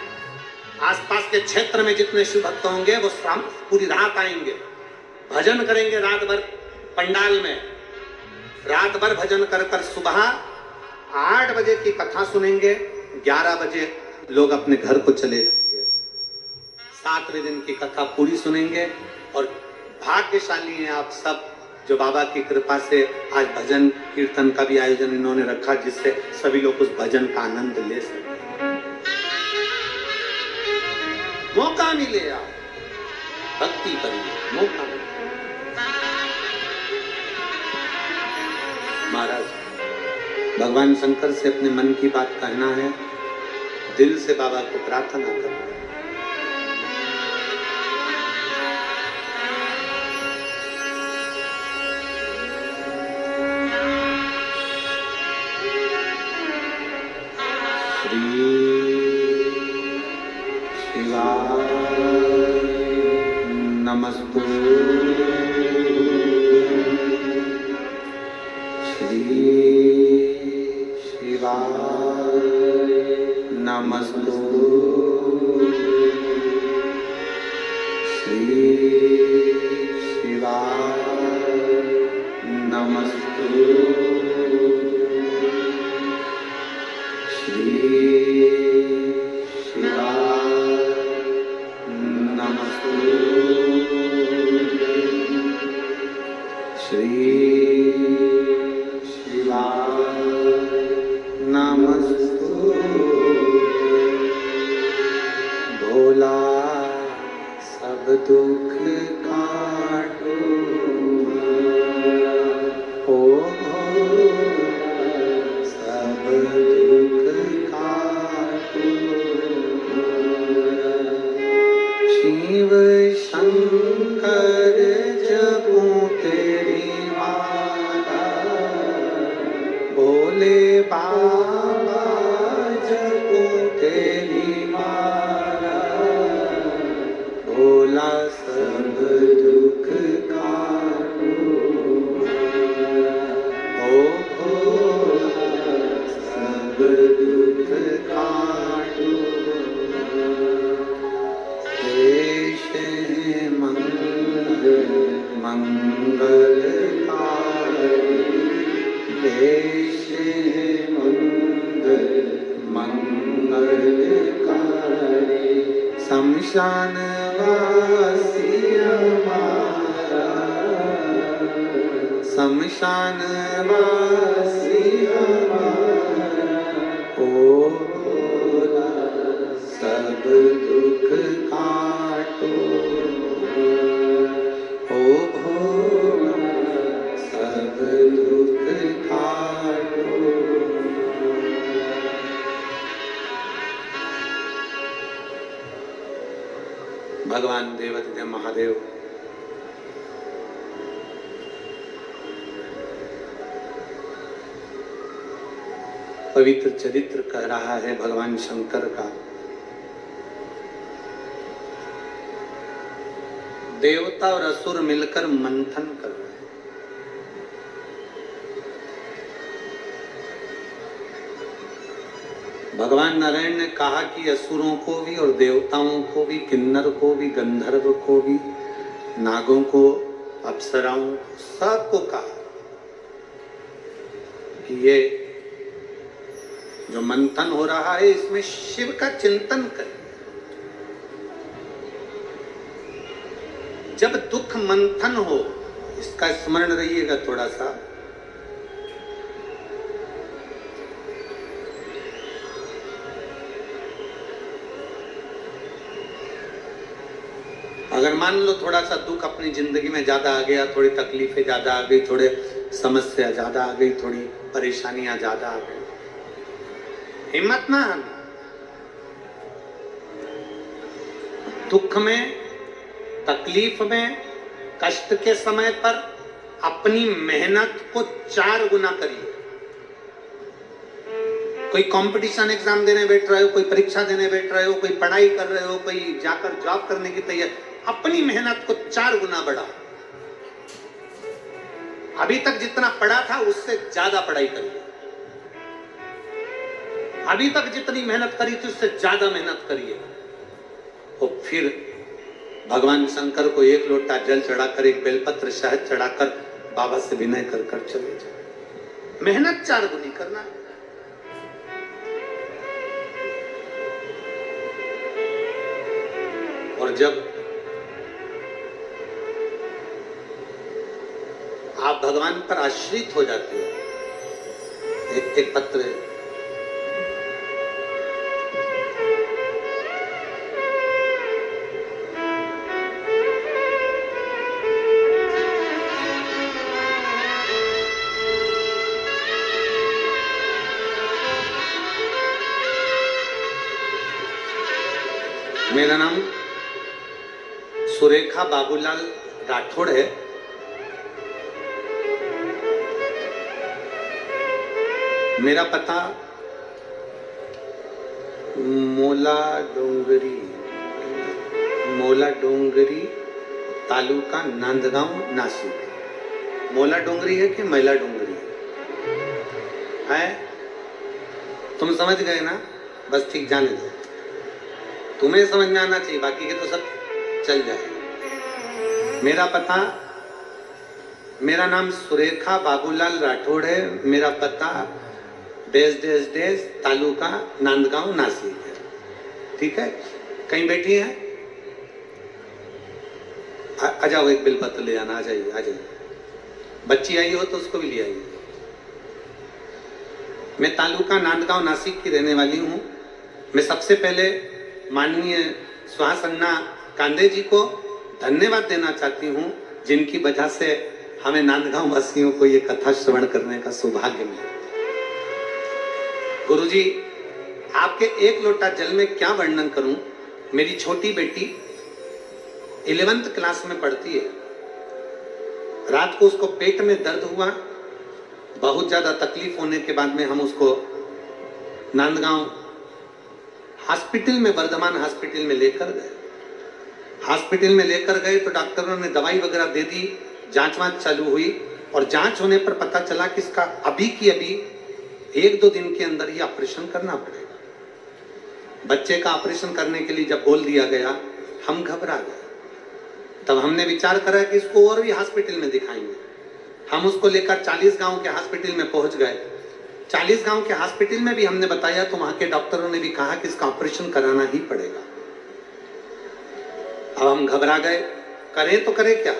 आसपास के क्षेत्र में जितने शिव भक्त होंगे वो पूरी रात आएंगे, भजन करेंगे रात भर पंडाल में। रात भर भजन कर कर सुबह 8 बजे की कथा सुनेंगे, 11 बजे लोग अपने घर को चले जाएंगे। 7वें दिन की कथा पूरी सुनेंगे। और भाग्यशाली हैं आप सब जो बाबा की कृपा से आज भजन कीर्तन का भी आयोजन इन्होंने रखा, जिससे सभी लोग उस भजन का आनंद ले सकें। मौका मिले आप भक्ति करिए, मौका मिले। महाराज भगवान शंकर से अपने मन की बात कहना है, दिल से बाबा को प्रार्थना करना है। श्री शिवाय नमस्तु। नमस्तु श्री शिवाय नमस्तु श्री शिवाय नमस्तु श्री शिवाय नमस्तु। भोला सब दुख काटो, ओ सब दुख काटो। शिव शंकर दुख काटो, ओ भोला सब दुख काटो, देश मंगल मंगलकारी, देश मंगल मंगलकारी, शमशान वासी हमारा, शमशान वासी हमारा, ओ भोला सब दुख काटो, ओ भोला सब दुख काटो। भगवान देवादिदेव महादेव पवित्र चरित्र कह रहा है भगवान शंकर का। देवता और असुर मिलकर मंथन कर रहे हैं। भगवान नारायण ने कहा कि असुरों को भी और देवताओं को भी, किन्नर को भी, गंधर्व को भी, नागों को, अप्सराओं, सबको कहा कि ये जो मंथन हो रहा है इसमें शिव का चिंतन करें। जब दुख मंथन हो, इसका स्मरण रहिएगा थोड़ा सा। अगर मान लो थोड़ा सा दुख अपनी जिंदगी में ज्यादा आ गया, थोड़ी तकलीफें ज्यादा आ गई, थोड़े समस्या ज्यादा आ गई, थोड़ी परेशानियां ज्यादा आ गई, हिम्मत ना आना। दुख में, तकलीफ में, कष्ट के समय पर अपनी मेहनत को 4 गुना करिए। कोई कंपटीशन एग्जाम देने बैठ रहे हो, कोई परीक्षा देने बैठ रहे हो, कोई पढ़ाई कर रहे हो, कोई जाकर जॉब करने की तैयारी, अपनी मेहनत को 4 गुना बढ़ाओ। अभी तक जितना पढ़ा था उससे ज्यादा पढ़ाई करिए। अभी तक जितनी मेहनत करी थी उससे ज्यादा मेहनत करिए। और फिर भगवान शंकर को 1 लोटा जल चढ़ाकर, 1 बेलपत्र शहद चढ़ाकर बाबा से विनय कर कर चले जाए। मेहनत 4 गुनी करना। और जब आप भगवान पर आश्रित हो जाते हो, एक पत्र है, मेरा नाम सुरेखा बाबूलाल राठौड़ है। मेरा पता मोला डोंगरी तालुका नांदगांव नासिक। मोला डोंगरी है कि मैला डोंगरी है? तुम समझ गए ना? बस ठीक जाने दो, तुम्हें समझ में आना चाहिए, बाकी के तो सब चल जाए। मेरा पता, मेरा नाम सुरेखा बाबूलाल राठौड़ है। मेरा पता डेस तालुका नांदगांव नासिक है। ठीक है? कहीं बैठी है? आ जाओ, एक बिलपत्र ले आना। आ जाइए, आ जाइए। बच्ची आई हो तो उसको भी ले आइए। मैं तालुका नांदगांव नासिक की रहने वाली हूँ। मैं सबसे पहले माननीय सुहास अन्ना कांदे जी को धन्यवाद देना चाहती हूँ, जिनकी वजह से हमें नांदगांव वासियों को ये कथा श्रवण करने का सौभाग्य मिला। गुरुजी, आपके 1 लोटा जल में क्या वर्णन करूं। मेरी छोटी बेटी 11th क्लास में पढ़ती है। रात को उसको पेट में दर्द हुआ। बहुत ज्यादा तकलीफ होने के बाद में हम उसको नांदगांव हॉस्पिटल में, वर्धमान हॉस्पिटल में लेकर गए। हॉस्पिटल में लेकर गए तो डॉक्टरों ने दवाई वगैरह दे दी, जांच वांच चालू हुई और जांच होने पर पता चला कि इसका अभी की अभी 1-2 दिन के अंदर ही ऑपरेशन करना पड़ेगा। बच्चे का ऑपरेशन करने के लिए जब बोल दिया गया, हम घबरा गए। तब हमने विचार करा कि इसको और भी हॉस्पिटल में दिखाएंगे। हम उसको लेकर 40 गांव के हॉस्पिटल में पहुंच गए। 40 गांव के हॉस्पिटल में भी हमने बताया तो वहां के डॉक्टरों ने भी कहा कि इसका ऑपरेशन कराना ही पड़ेगा। अब हम घबरा गए, करें तो करें क्या?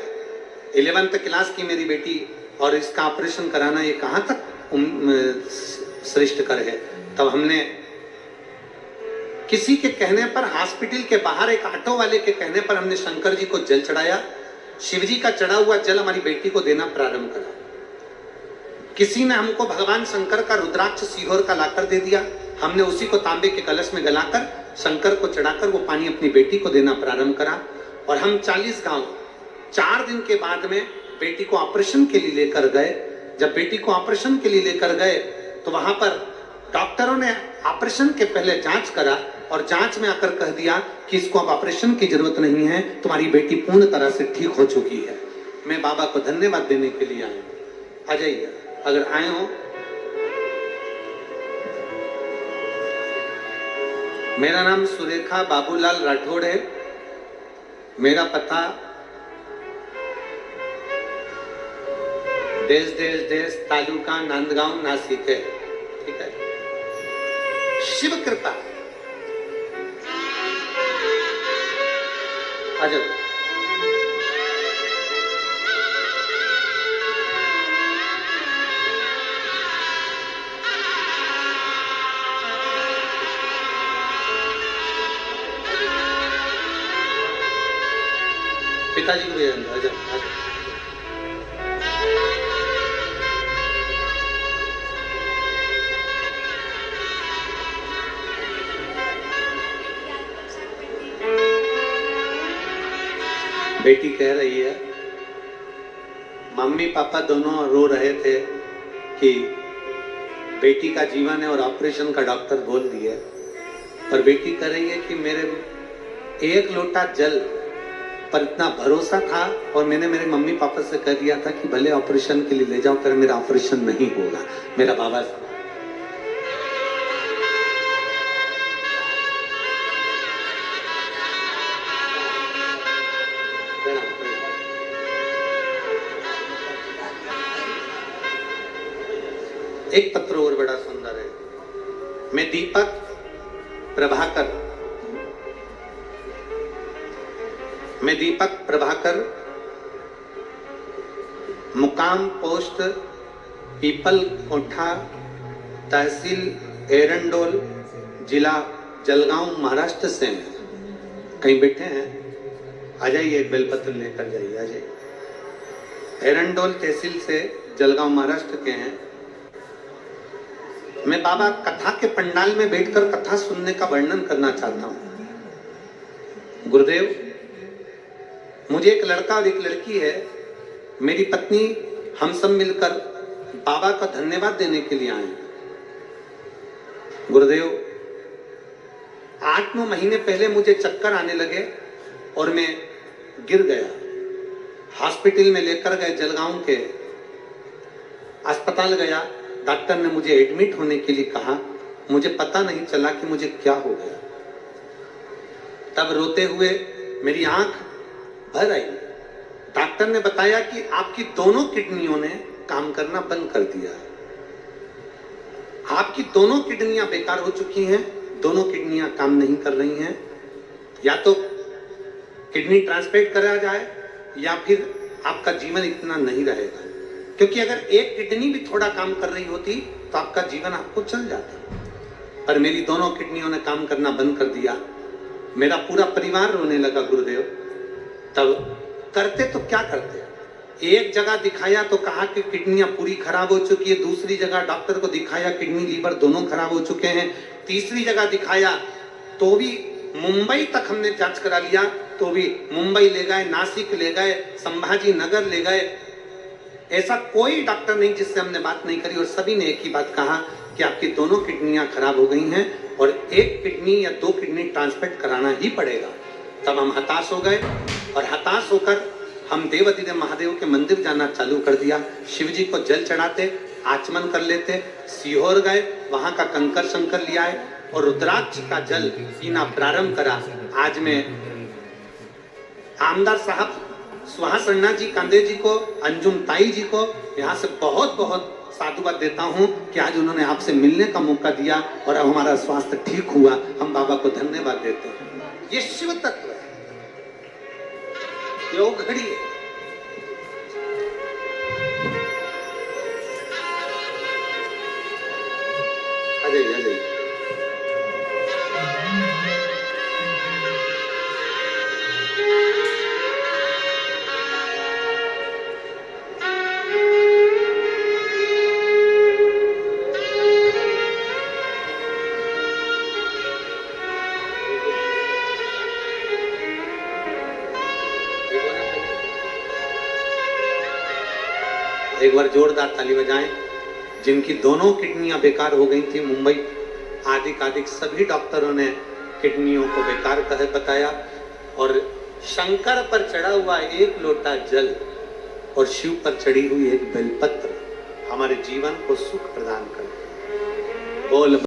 11th क्लास की मेरी बेटी और इसका ऑपरेशन कराना ये कहां तक श्रेष्ठ कर है। तब हमने किसी के कहने पर, हॉस्पिटल के बाहर एक ऑटो वाले के कहने पर हमने शंकर जी को जल चढ़ाया। शिव जी का चढ़ा हुआ जल हमारी बेटी को देना प्रारंभ करा। किसी ने हमको भगवान शंकर का रुद्राक्ष सीहोर का लाकर दे दिया। हमने उसी को तांबे के कलश में गलाकर शंकर को चढ़ाकर वो पानी अपनी बेटी को देना प्रारंभ करा। और हम 40 गांव 4 दिन के बाद में बेटी को ऑपरेशन के लिए लेकर गए। जब बेटी को ऑपरेशन के लिए लेकर गए तो वहां पर डॉक्टरों ने ऑपरेशन के पहले जांच करा और जांच में आकर कह दिया कि इसको अब ऑपरेशन की जरूरत नहीं है, तुम्हारी बेटी पूर्ण तरह से ठीक हो चुकी है। मैं बाबा को धन्यवाद देने के लिए आया हूं। आ जाइए अगर आए हो। मेरा नाम सुरेखा बाबूलाल राठौड़ है। मेरा पता देश तालुका नांदगांव नासिक है। ठीक है, शिव कृपा। आ जाओ। पिताजी को भेज दो। आ जाओ, आ जाओ। बेटी कह रही है, मम्मी पापा दोनों रो रहे थे कि बेटी का जीवन है और ऑपरेशन का डॉक्टर बोल दिए। पर बेटी कह रही है कि मेरे 1 लोटा जल पर इतना भरोसा था और मैंने मेरे मम्मी पापा से कह दिया था कि भले ऑपरेशन के लिए ले जाओ, पर मेरा ऑपरेशन नहीं होगा। मेरा बाबा साहब एक पत्र और बड़ा सुंदर है। मैं दीपक प्रभाकर मुकाम पोस्ट पीपल कोठा तहसील एरंडोल जिला जलगांव महाराष्ट्र से हैं। कहीं बैठे हैं? आ जाइए, एक बेलपत्र लेकर जाइए। आ जाइए। एरंडोल तहसील से जलगांव महाराष्ट्र के हैं। मैं बाबा कथा के पंडाल में बैठकर कथा सुनने का वर्णन करना चाहता हूं। गुरुदेव, मुझे एक लड़का और एक लड़की है। मेरी पत्नी, हम सब मिलकर बाबा का धन्यवाद देने के लिए आए हैं। गुरुदेव, 8-9 महीने पहले मुझे चक्कर आने लगे और मैं गिर गया। हॉस्पिटल में लेकर गए, जलगांव के अस्पताल गया। डॉक्टर ने मुझे एडमिट होने के लिए कहा। मुझे पता नहीं चला कि मुझे क्या हो गया। तब रोते हुए मेरी आंख भर आई। डॉक्टर ने बताया कि आपकी दोनों किडनियों ने काम करना बंद कर दिया है। आपकी दोनों किडनियां बेकार हो चुकी हैं, दोनों किडनियां काम नहीं कर रही हैं। या तो किडनी ट्रांसप्लांट करा जाए या फिर आपका जीवन इतना नहीं रहेगा। क्योंकि अगर एक किडनी भी थोड़ा काम कर रही होती तो आपका जीवन आपको चल जाता। पर मेरी दोनों किडनियों ने काम करना बंद कर दिया। मेरा पूरा परिवार रोने लगा। गुरुदेव, तब करते तो क्या करते? एक जगह दिखाया तो कहा कि किडनियां पूरी खराब हो चुकी है। दूसरी जगह डॉक्टर को दिखाया, किडनी लीवर दोनों खराब हो चुके हैं। तीसरी जगह दिखाया तो भी मुंबई तक हमने जांच करा लिया, तो भी मुंबई ले गए, नासिक ले गए, संभाजी नगर ले गए। ऐसा कोई डॉक्टर नहीं जिससे हमने बात नहीं करी और सभी ने एक ही बात कहा कि आपकी दोनों किडनियां खराब हो गई हैं और एक किडनी या 2 किडनी ट्रांसप्लांट कराना ही पड़ेगा। तब हम हताश हो गए और हताश होकर हम देवाधिदेव महादेव के मंदिर जाना चालू कर दिया। शिव जी को जल चढ़ाते, आचमन कर लेते, सीहोर गए, वहां का कंकर शंकर लिया आए और रुद्राक्ष का जल पीना प्रारंभ करा। आज मैं आमदार साहब सुहास अन्ना जी, कांदे जी को, अंजुम ताई जी को यहाँ से बहुत बहुत साधुवाद देता हूँ कि आज उन्होंने आपसे मिलने का मौका दिया और अब हमारा स्वास्थ्य ठीक हुआ। हम बाबा को धन्यवाद देते हैं। ये शिव तत्व है, ये वो घड़ी है। अजय अजय एक बार जोरदार ताली बजाएं। जिनकी दोनों किडनियां बेकार हो गई थी, मुंबई आदि सभी डॉक्टरों ने किडनियों को बेकार कहे बताया और शंकर पर चढ़ा हुआ एक लोटा जल और शिव पर चढ़ी हुई एक बेलपत्र हमारे जीवन को सुख प्रदान करते। बोल